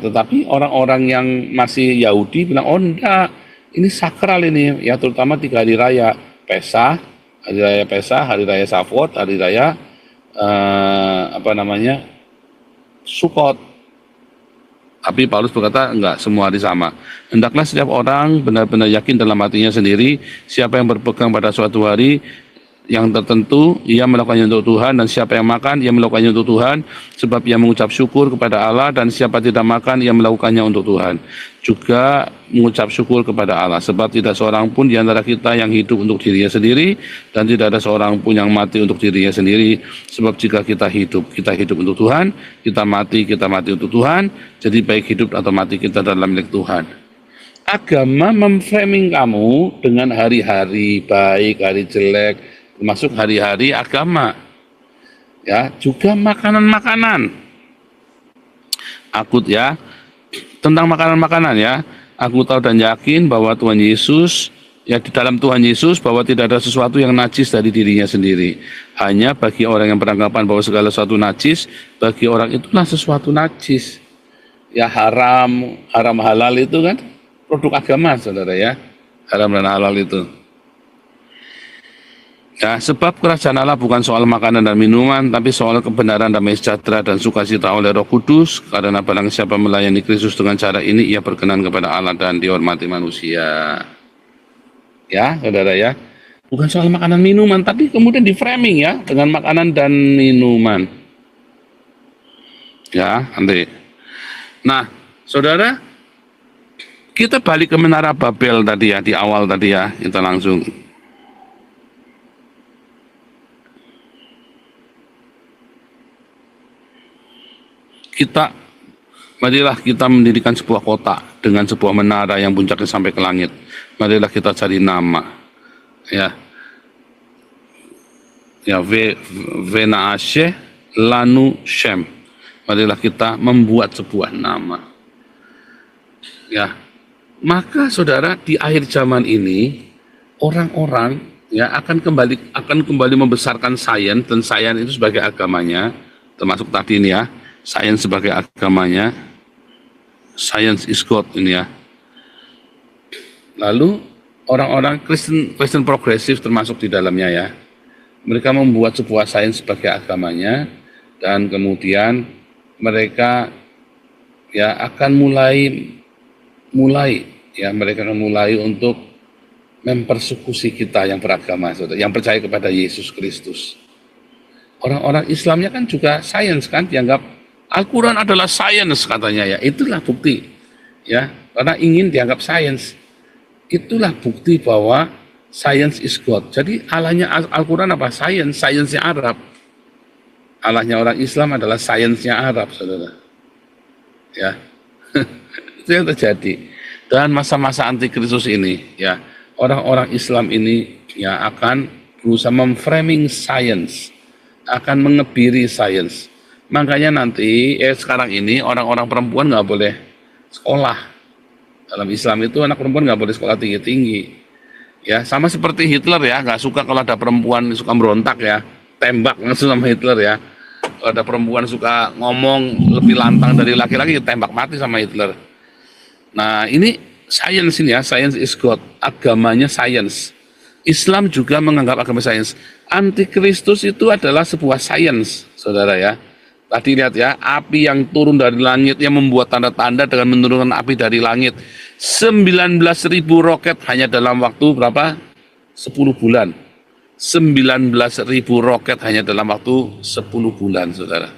Tetapi orang-orang yang masih Yahudi bilang oh enggak, ini sakral ini, ya terutama 3 hari raya, Pesah, hari raya Pesah, hari raya Shavuot, hari raya Sukot. Tapi Paulus berkata enggak semua hari sama. Hendaklah setiap orang benar-benar yakin dalam hatinya sendiri, siapa yang berpegang pada suatu hari yang tertentu, ia melakukannya untuk Tuhan, dan siapa yang makan, ia melakukannya untuk Tuhan, sebab ia mengucap syukur kepada Allah, dan siapa tidak makan, ia melakukannya untuk Tuhan. Juga mengucap syukur kepada Allah, sebab tidak seorang pun di antara kita yang hidup untuk dirinya sendiri, dan tidak ada seorang pun yang mati untuk dirinya sendiri, sebab jika kita hidup untuk Tuhan, kita mati untuk Tuhan, jadi baik hidup atau mati kita dalam milik Tuhan. Agama memframing kamu dengan hari-hari baik, hari jelek, termasuk hari-hari agama, ya juga makanan-makanan. Aku ya tentang makanan-makanan ya, aku tahu dan yakin bahwa Tuhan Yesus ya di dalam Tuhan Yesus bahwa tidak ada sesuatu yang najis dari dirinya sendiri. Hanya bagi orang yang beranggapan bahwa segala sesuatu najis, bagi orang itulah sesuatu najis. Ya haram halal itu kan produk agama saudara ya, haram dan halal itu. Ya, sebab kerajaan Allah bukan soal makanan dan minuman, tapi soal kebenaran, damai sejahtera, dan sukacita oleh Roh Kudus. Karena barang siapa melayani Kristus dengan cara ini, ia berkenan kepada Allah dan dihormati manusia. Ya, saudara ya. Bukan soal makanan minuman, tapi kemudian di framing ya dengan makanan dan minuman. Ya, nanti. Nah, saudara, kita balik ke Menara Babel tadi ya, di awal tadi ya, kita langsung. Marilah kita mendirikan sebuah kota dengan sebuah menara yang puncaknya sampai ke langit. Marilah kita cari nama. Ya, Venaashe Lanu Shem. Marilah kita membuat sebuah nama. Ya, maka saudara, di akhir zaman ini orang-orang ya akan kembali membesarkan sains, dan sains itu sebagai agamanya, termasuk tadi ini ya, sains sebagai agamanya, science is God ini ya. Lalu orang-orang Kristen progresif termasuk di dalamnya ya, mereka membuat sebuah sains sebagai agamanya, dan kemudian mereka ya akan mereka akan mulai untuk mempersekusi kita yang beragama, saudara, yang percaya kepada Yesus Kristus. Orang-orang Islamnya kan juga sains kan, dianggap Al-Quran adalah sains katanya ya. Itulah bukti ya, karena ingin dianggap sains. Itulah bukti bahwa science is God. Jadi Allahnya Al-Quran apa? Sains, sainsnya Arab. Allahnya orang Islam adalah sainsnya Arab, saudara. Ya, itu yang terjadi. Dan masa-masa antikristus ini, ya, orang-orang Islam ini ya akan berusaha memframing sains, akan mengebiri sains. Makanya nanti, sekarang ini orang-orang perempuan nggak boleh sekolah. Dalam Islam itu anak perempuan nggak boleh sekolah tinggi-tinggi. Ya, sama seperti Hitler ya, nggak suka kalau ada perempuan suka berontak ya, tembak langsung sama Hitler ya. Kalau ada perempuan suka ngomong lebih lantang dari laki-laki, tembak mati sama Hitler. Nah, ini sains ini ya, science is God, agamanya sains. Islam juga menganggap agama sains. Antikristus itu adalah sebuah sains, saudara ya. Tadi lihat ya, api yang turun dari langit yang membuat tanda-tanda dengan menurunkan api dari langit. 19.000 roket hanya dalam waktu berapa? 10 bulan. 19.000 roket hanya dalam waktu 10 bulan, saudara.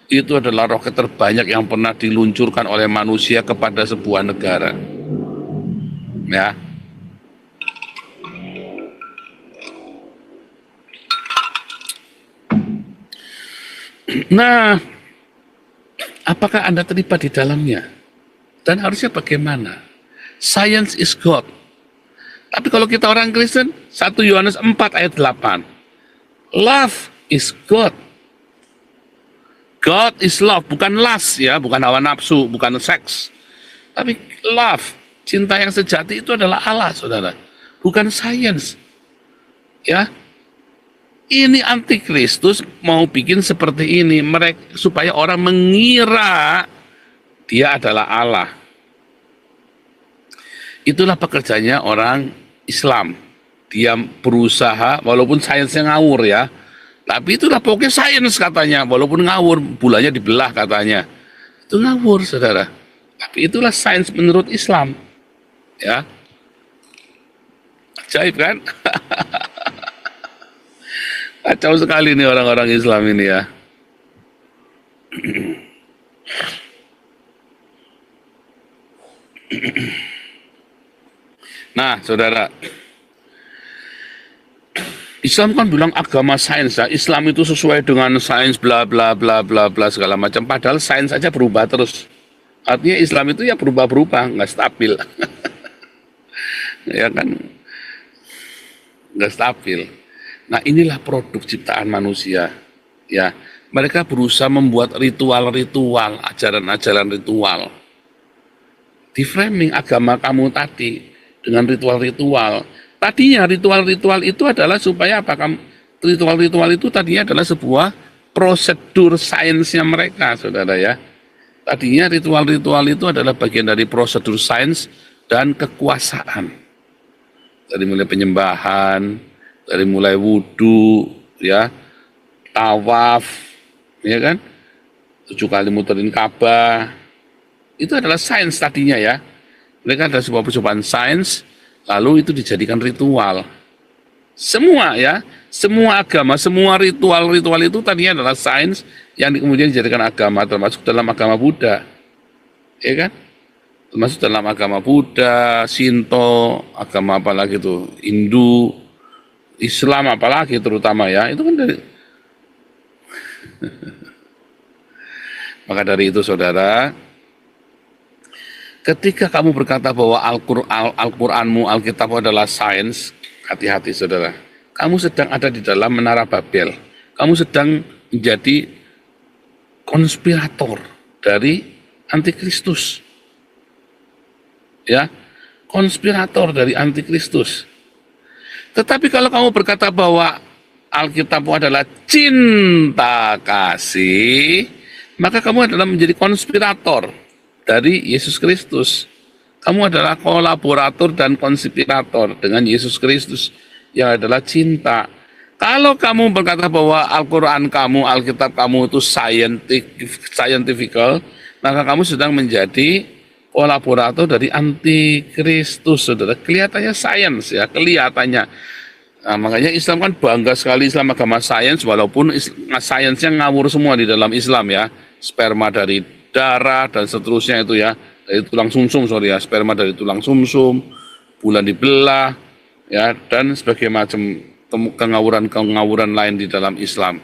Itu adalah roket terbanyak yang pernah diluncurkan oleh manusia kepada sebuah negara. Ya. Nah, apakah Anda terlibat di dalamnya? Dan harusnya bagaimana? Science is God. Tapi kalau kita orang Kristen, 1 Yohanes 4 ayat 8. Love is God. God is love, bukan lust ya, bukan hawa nafsu, bukan seks. Tapi love, cinta yang sejati itu adalah Allah, saudara. Bukan science. Ya. Ini antikristus mau bikin seperti ini, mereka supaya orang mengira dia adalah Allah. Itulah pekerjaannya orang Islam. Dia berusaha, walaupun sainsnya ngawur ya, tapi itulah pokoknya sains katanya, walaupun ngawur, bulannya dibelah katanya. Itu ngawur, saudara. Tapi itulah sains menurut Islam. Ya. Ajaib kan? Kacau sekali nih orang-orang Islam ini ya. Nah, saudara, Islam kan bilang agama sains ya. Islam itu sesuai dengan sains bla bla bla bla bla segala macam. Padahal sains saja berubah terus. Artinya Islam itu ya berubah-berubah, nggak stabil. Ya kan, nggak stabil. Nah, inilah produk ciptaan manusia. Ya, mereka berusaha membuat ritual-ritual, ajaran-ajaran ritual. Di framing agama kamu tadi dengan ritual-ritual. Tadinya ritual-ritual itu adalah supaya apa? Ritual-ritual itu tadinya adalah sebuah prosedur sainsnya mereka, saudara ya. Tadinya ritual-ritual itu adalah bagian dari prosedur sains dan kekuasaan. Dari mulai penyembahan, dari mulai wudhu, ya, tawaf, ya kan, 7 kali muterin Ka'bah, itu adalah sains tadinya ya. Mereka ada sebuah percobaan sains, lalu itu dijadikan ritual. Semua ya, semua agama, semua ritual-ritual itu tadinya adalah sains yang kemudian dijadikan agama, termasuk dalam agama Buddha. Ya kan? Termasuk dalam agama Buddha, Shinto, agama apa lagi tuh, Hindu, Islam apalagi terutama ya, itu kan dari. Maka dari itu saudara, ketika kamu berkata bahwa Al-Qur'anmu, Alkitabmu adalah sains, hati-hati saudara. Kamu sedang ada di dalam menara Babel. Kamu sedang menjadi konspirator dari antikristus. Ya, konspirator dari antikristus. Tetapi kalau kamu berkata bahwa Alkitabmu adalah cinta kasih, maka kamu adalah menjadi konspirator dari Yesus Kristus. Kamu adalah kolaborator dan konspirator dengan Yesus Kristus yang adalah cinta. Kalau kamu berkata bahwa Al-Quran kamu, Alkitab kamu itu scientifical, maka kamu sedang menjadi kolaborator dari antikristus, saudara. Kelihatannya sains ya, kelihatannya. Nah, makanya Islam kan bangga sekali Islam agama sains, walaupun sainsnya ngawur semua di dalam Islam ya. Sperma dari darah dan seterusnya itu ya, dari tulang sumsum sorry ya, sperma dari tulang sumsum, bulan dibelah ya, dan sebagai macam kengawuran lain di dalam Islam.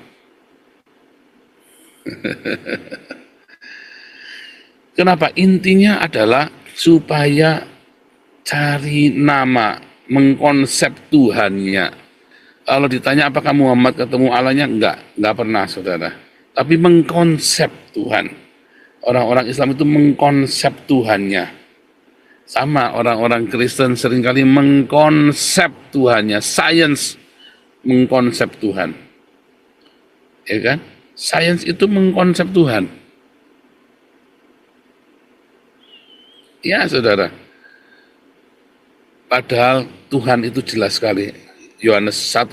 Kenapa? Intinya adalah supaya cari nama, mengkonsep Tuhannya. Kalau ditanya apakah Muhammad ketemu Allahnya, enggak pernah saudara. Tapi mengkonsep Tuhan. Orang-orang Islam itu mengkonsep Tuhannya. Sama orang-orang Kristen seringkali mengkonsep Tuhannya. Sains mengkonsep Tuhan. Ya kan? Sains itu mengkonsep Tuhan. Ya saudara. Padahal Tuhan itu jelas sekali. 1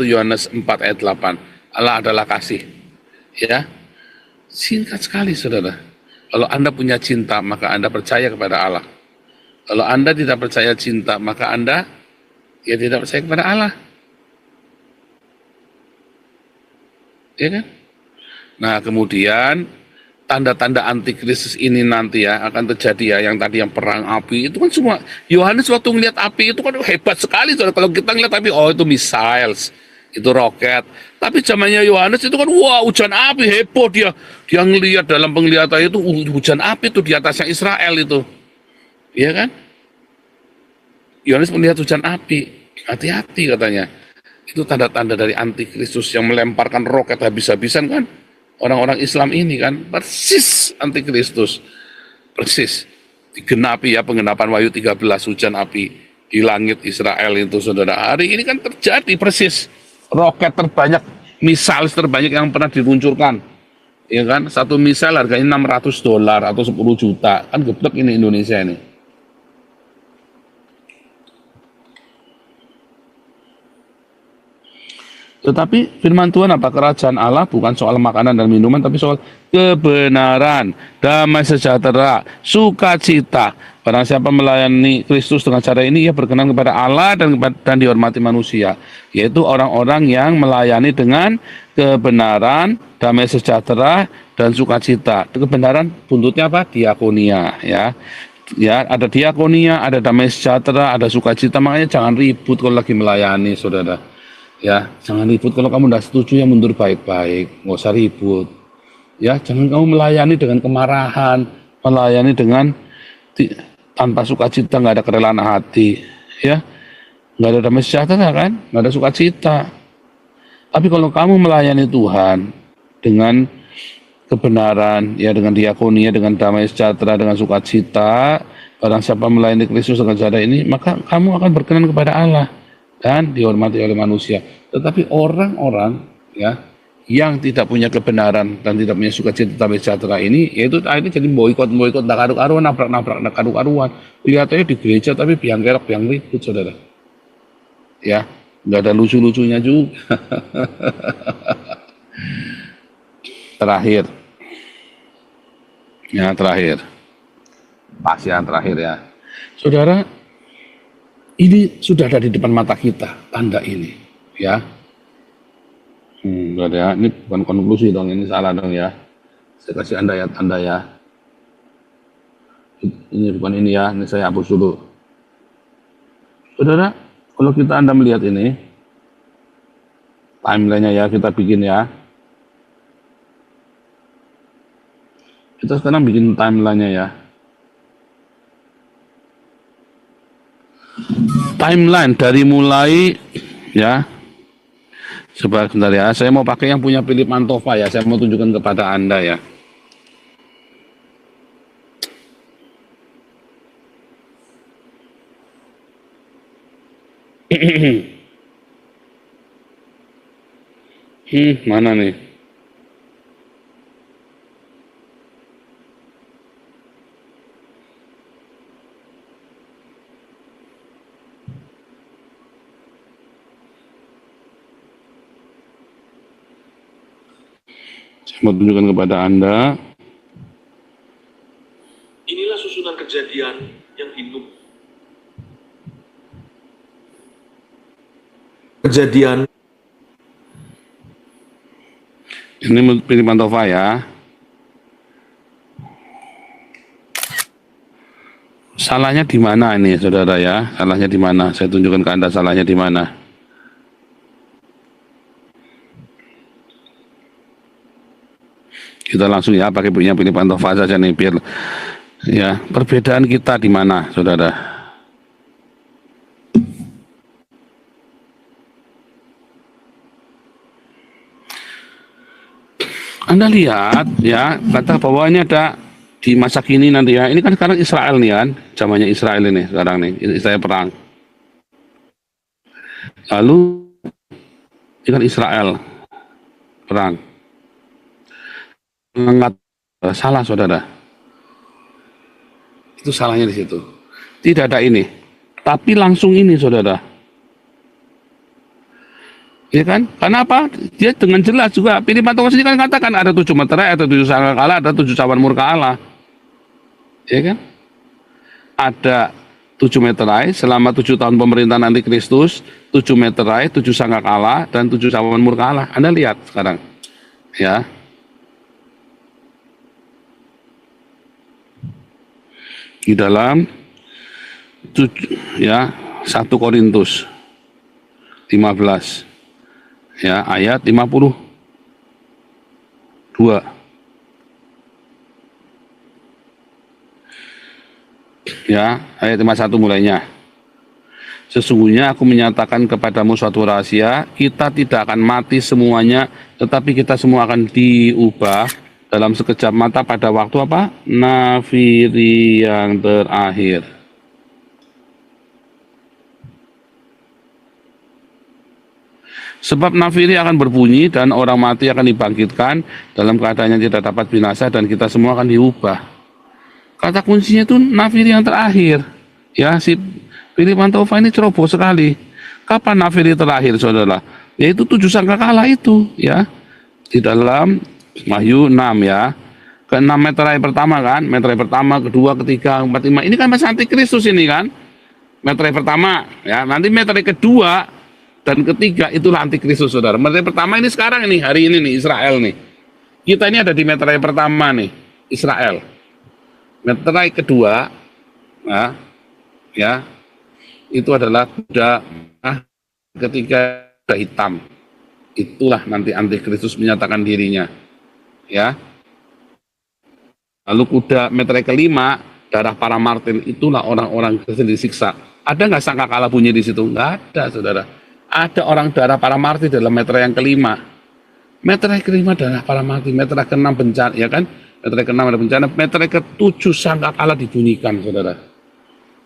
Yohanes 4 ayat 8. Allah adalah kasih. Ya. Singkat sekali saudara. Kalau Anda punya cinta, maka Anda percaya kepada Allah. Kalau Anda tidak percaya cinta, maka Anda ya tidak percaya kepada Allah. Ya kan? Nah, kemudian tanda-tanda antikristus ini nanti ya akan terjadi ya, yang tadi yang perang api itu kan semua. Yohanes waktu ngelihat api itu kan hebat sekali saudara. Kalau kita ngelihat api, oh itu missiles, itu roket. Tapi zamannya Yohanes itu kan wah hujan api, heboh dia ngelihat dalam penglihatan itu hujan api itu di atasnya Israel itu. Iya kan? Yohanes melihat hujan api, hati-hati katanya. Itu tanda-tanda dari antikristus yang melemparkan roket habis-habisan kan. Orang-orang Islam ini kan persis antikristus. Persis. Digenapi ya penggenapan Wahyu 13 hujan api di langit Israel itu saudara. Hari ini kan terjadi persis. Roket terbanyak, missiles terbanyak yang pernah diluncurkan. Ya kan? Satu missile harganya $600 atau 10 juta. Kan geblek ini Indonesia ini. Tetapi firman Tuhan apa? Kerajaan Allah bukan soal makanan dan minuman, tapi soal kebenaran, damai sejahtera, sukacita. Barang siapa melayani Kristus dengan cara ini, ia berkenan kepada Allah dan dihormati manusia. Yaitu orang-orang yang melayani dengan kebenaran, damai sejahtera, dan sukacita. Kebenaran buntutnya apa? Diakonia. Ya, ada diakonia, ada damai sejahtera, ada sukacita. Makanya jangan ribut kalau lagi melayani, saudara. Ya, jangan ribut. Kalau kamu tidak setuju ya mundur baik-baik, nggak usah ribut. Ya, jangan kamu melayani dengan kemarahan, melayani dengan tanpa sukacita, nggak ada kerelaan hati. Ya, nggak ada damai sejahtera kan, nggak ada sukacita. Tapi kalau kamu melayani Tuhan dengan kebenaran, ya dengan diakonia, dengan damai sejahtera, dengan sukacita, barang siapa melayani Kristus dengan cara ini, maka kamu akan berkenan kepada Allah dan dihormati oleh manusia. Tetapi orang-orang ya yang tidak punya kebenaran dan tidak punya sukacita damai sejahtera ini, yaitu akhirnya jadi boikot tak karu-karuan, nabrak tak karu-karuan. Kelihatannya di gereja tapi biang kerok biang ribut saudara. Ya, nggak ada lucu-lucunya juga. Terakhir, pas yang terakhir ya, saudara. Ini sudah ada di depan mata kita, tanda ini. Ya. Enggak ada ya. Ini bukan konklusi dong, ini salah dong ya. Saya kasih Anda ya. Ini bukan ini ya, ini saya hapus dulu. Saudara, kalau Anda melihat ini, timeline-nya ya, kita bikin ya. Kita sekarang bikin timeline-nya ya. Timeline dari mulai ya. Sebentar ya, saya mau pakai yang punya Philip Mantova ya, saya mau tunjukkan kepada Anda ya. Mana nih? Saya mau tunjukkan kepada Anda. Inilah susunan kejadian yang hidup. Kejadian. Ini Philip Mantova ya. Salahnya di mana ini, saudara ya? Salahnya di mana? Saya tunjukkan ke Anda salahnya di mana. Kita langsung ya pakai punya Philip Mantova saja nih, biar ya perbedaan kita di mana, saudara? Anda lihat ya, kata bahwa ini ada di masa kini nanti ya. Ini kan sekarang Israel nih kan, zamannya Israel ini sekarang nih, Israel perang. Lalu ini kan Israel perang. Mengat salah saudara. Itu salahnya di situ. Tidak ada ini, tapi langsung ini saudara. Ya kan? Karena apa? Dia dengan jelas juga Philip Mantova sendiri kan katakan ada 7 meterai, ada 7 sangkakala, ada 7 cawan murka Allah. Ya kan? Ada 7 meterai selama 7 tahun pemerintahan antikristus, 7 meterai, 7 sangkakala, dan 7 cawan murka Allah. Anda lihat sekarang. Ya. Di dalam ya 1 Korintus 15 ya ayat 52 ya ayat 51 mulainya. Sesungguhnya aku menyatakan kepadamu suatu rahasia, kita tidak akan mati semuanya, tetapi kita semua akan diubah dalam sekejap mata pada waktu apa? Nafiri yang terakhir. Sebab nafiri akan berbunyi dan orang mati akan dibangkitkan dalam keadaan yang tidak dapat binasa dan kita semua akan diubah. Kata kuncinya itu nafiri yang terakhir. Ya, si Philip Mantova ini ceroboh sekali. Kapan nafiri terakhir, saudara? Yaitu 7 sangkakala itu, ya. Di dalam Wahyu 6 ya. Ke-6 meterai pertama kan, meterai pertama, kedua, ketiga, keempat, lima. Ini kan masa antikristus ini kan. Meterai pertama, ya. Nanti meterai kedua dan ketiga itulah antikristus, saudara. Meterai pertama ini sekarang ini, hari ini nih, Israel nih. Kita ini ada di meterai pertama nih, Israel. Meterai kedua, ya, itu adalah kuda ketiga kuda hitam. Itulah nanti antikristus menyatakan dirinya, ya. Lalu kuda meterai kelima, darah para martir, itulah orang-orang Kristen disiksa. Ada nggak sangkakala bunyi di situ? Nggak ada, saudara. Ada orang darah para martir dalam meterai yang kelima. Meterai kelima darah para martir, meterai ke-6 bencana, ya kan? Meterai ke-6 ada bencana, meterai ke-7 sangkakala dibunyikan, saudara.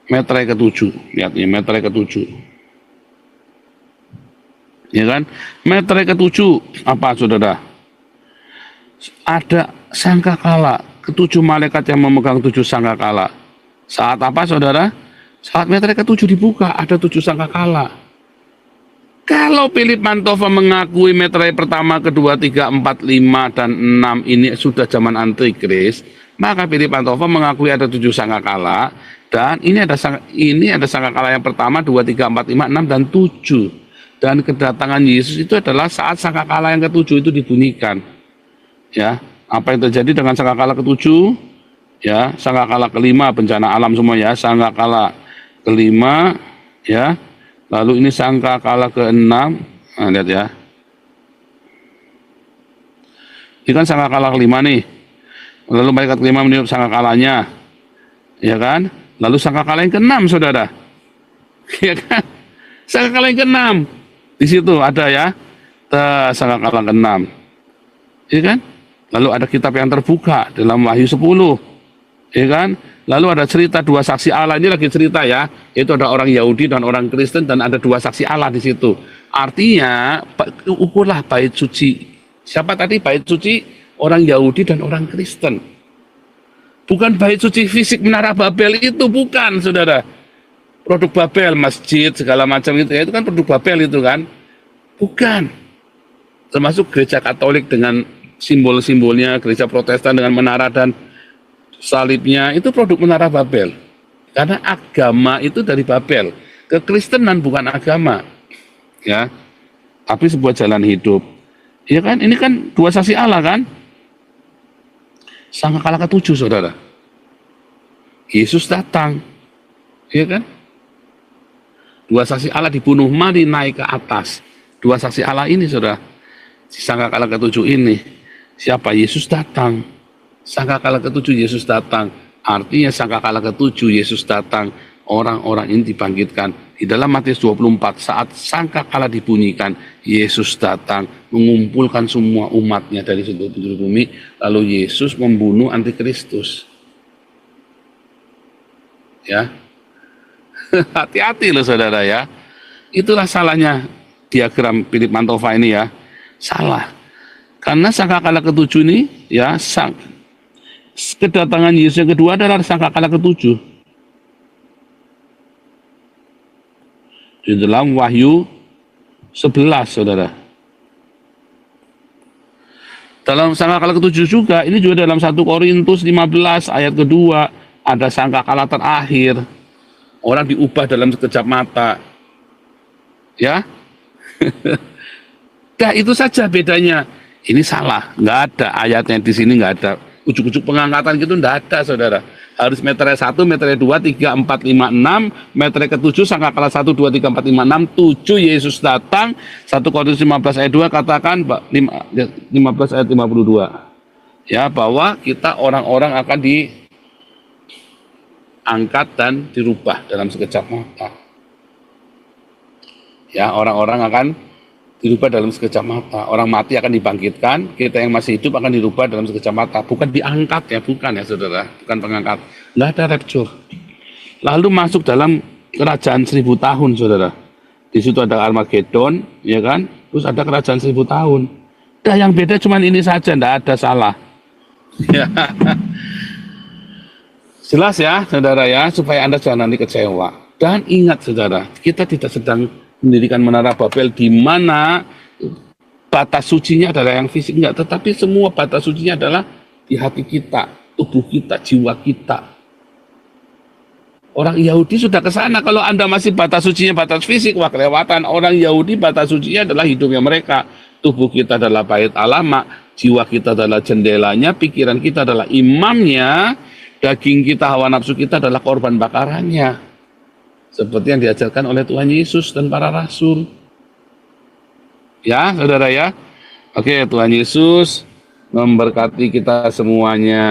Meterai ke-7, lihat nih, meterai ke-7. Ya kan? Meterai ke-7 apa, saudara? Ada sangkakala, ke-7 malaikat yang memegang 7 sangkakala. Saat apa, saudara? Saat meterai ke-7 dibuka, ada 7 sangkakala. Kalau Philip Mantova mengakui meterai pertama, kedua, 3, 4, 5, dan 6 ini sudah zaman antikris, maka Philip Mantova mengakui ada 7 sangkakala, dan ini ada sangkakala yang pertama, 2, 3, 4, 5, 6, dan 7. Dan kedatangan Yesus itu adalah saat sangkakala yang ketujuh itu dibunyikan. Ya, apa yang terjadi dengan sangkakala ketujuh? Ya, sangkakala kelima bencana alam semua ya, sangkakala kelima ya. Lalu ini sangkakala keenam. Nah, lihat ya. Ini kan sangkakala kelima nih. Lalu malaikat kelima meniup sangkakalanya. Ya kan? Lalu sangkakala yang keenam, Saudara. Ya kan? Sangkakala yang keenam. Di situ ada ya, sangkakala ke-6. Ya kan? Lalu ada kitab yang terbuka dalam Wahyu 10. Ya kan? Lalu ada cerita dua saksi Allah, ini lagi cerita ya, itu ada orang Yahudi dan orang Kristen dan ada dua saksi Allah di situ. Artinya, ukurlah bait suci. Siapa tadi bait suci? Orang Yahudi dan orang Kristen. Bukan bait suci fisik Menara Babel itu, bukan, Saudara. Produk Babel, masjid, segala macam itu ya, itu kan produk Babel itu kan. Bukan. Termasuk gereja Katolik dengan simbol-simbolnya, gereja Protestan dengan menara dan salibnya, itu produk Menara Babel. Karena agama itu dari Babel. Kekristenan bukan agama. Ya. Tapi sebuah jalan hidup. Ya kan, ini kan dua saksi Allah kan. Sangkakala ke-7, Saudara. Yesus datang. Ya kan? Dua saksi Allah dibunuh, mari naik ke atas. Dua saksi Allah ini, Saudara. Si sangkakala ke-7 ini. Siapa? Yesus datang. Sangkakala ke-7 Yesus datang. Artinya sangkakala ke-7 Yesus datang. Orang-orang ini dibangkitkan. Di dalam Matius 24, saat sangkakala dibunyikan, Yesus datang mengumpulkan semua umatnya dari seluruh penjuru bumi. Lalu Yesus membunuh antikristus. Ya. Hati-hati loh Saudara ya. Itulah salahnya diagram Philip Mantova ini ya. Salah. Karena sangkakala ke-7 ini ya, kedatangan Yesus yang kedua adalah sangkakala ke-7. Di dalam Wahyu 11, Saudara. Dalam sangkakala ke-7 juga, ini juga dalam 1 Korintus 15 ayat kedua, ada sangkakala terakhir. Orang diubah dalam sekejap mata. Ya. Nah, itu saja bedanya. Ini salah, nggak ada ayatnya di sini, nggak ada. Ujuk-ujuk pengangkatan gitu nggak ada, Saudara. Harus meternya 1, meternya 2, 3, 4, 5, 6, meternya ke-7, sangkakala 1, 2, 3, 4, 5, 6, 7 Yesus datang. 1 Korintus 15 ayat 2 katakan 15 ayat 52. Ya, bahwa kita orang-orang akan diangkat dan dirubah dalam sekejap mata. Ya, orang-orang akan dirubah dalam sekejap mata. Orang mati akan dibangkitkan, kita yang masih hidup akan dirubah dalam sekejap mata. Bukan diangkat ya, bukan ya Saudara, bukan pengangkat. Nggak ada rapture. Lalu masuk dalam kerajaan 1000 tahun, Saudara. Di situ ada Armageddon, ya kan? Terus ada kerajaan 1000 tahun. Nah, yang beda cuma ini saja, nggak ada salah. Ya. Jelas ya, Saudara ya, supaya Anda jangan nanti kecewa. Dan ingat, Saudara, kita tidak sedang mendirikan Menara Babel di mana batas sucinya adalah yang fisik, enggak, tetapi semua batas sucinya adalah di hati kita, tubuh kita, jiwa kita. Orang Yahudi sudah ke sana. Kalau Anda masih batas sucinya batas fisik, wah kelewatan. Orang Yahudi batas sucinya adalah hidupnya mereka. Tubuh kita adalah bait Allah, jiwa kita adalah jendelanya, pikiran kita adalah imamnya, daging kita, hawa nafsu kita adalah korban bakarannya. Seperti yang diajarkan oleh Tuhan Yesus dan para rasul. Ya, Saudara ya. Oke, Tuhan Yesus memberkati kita semuanya.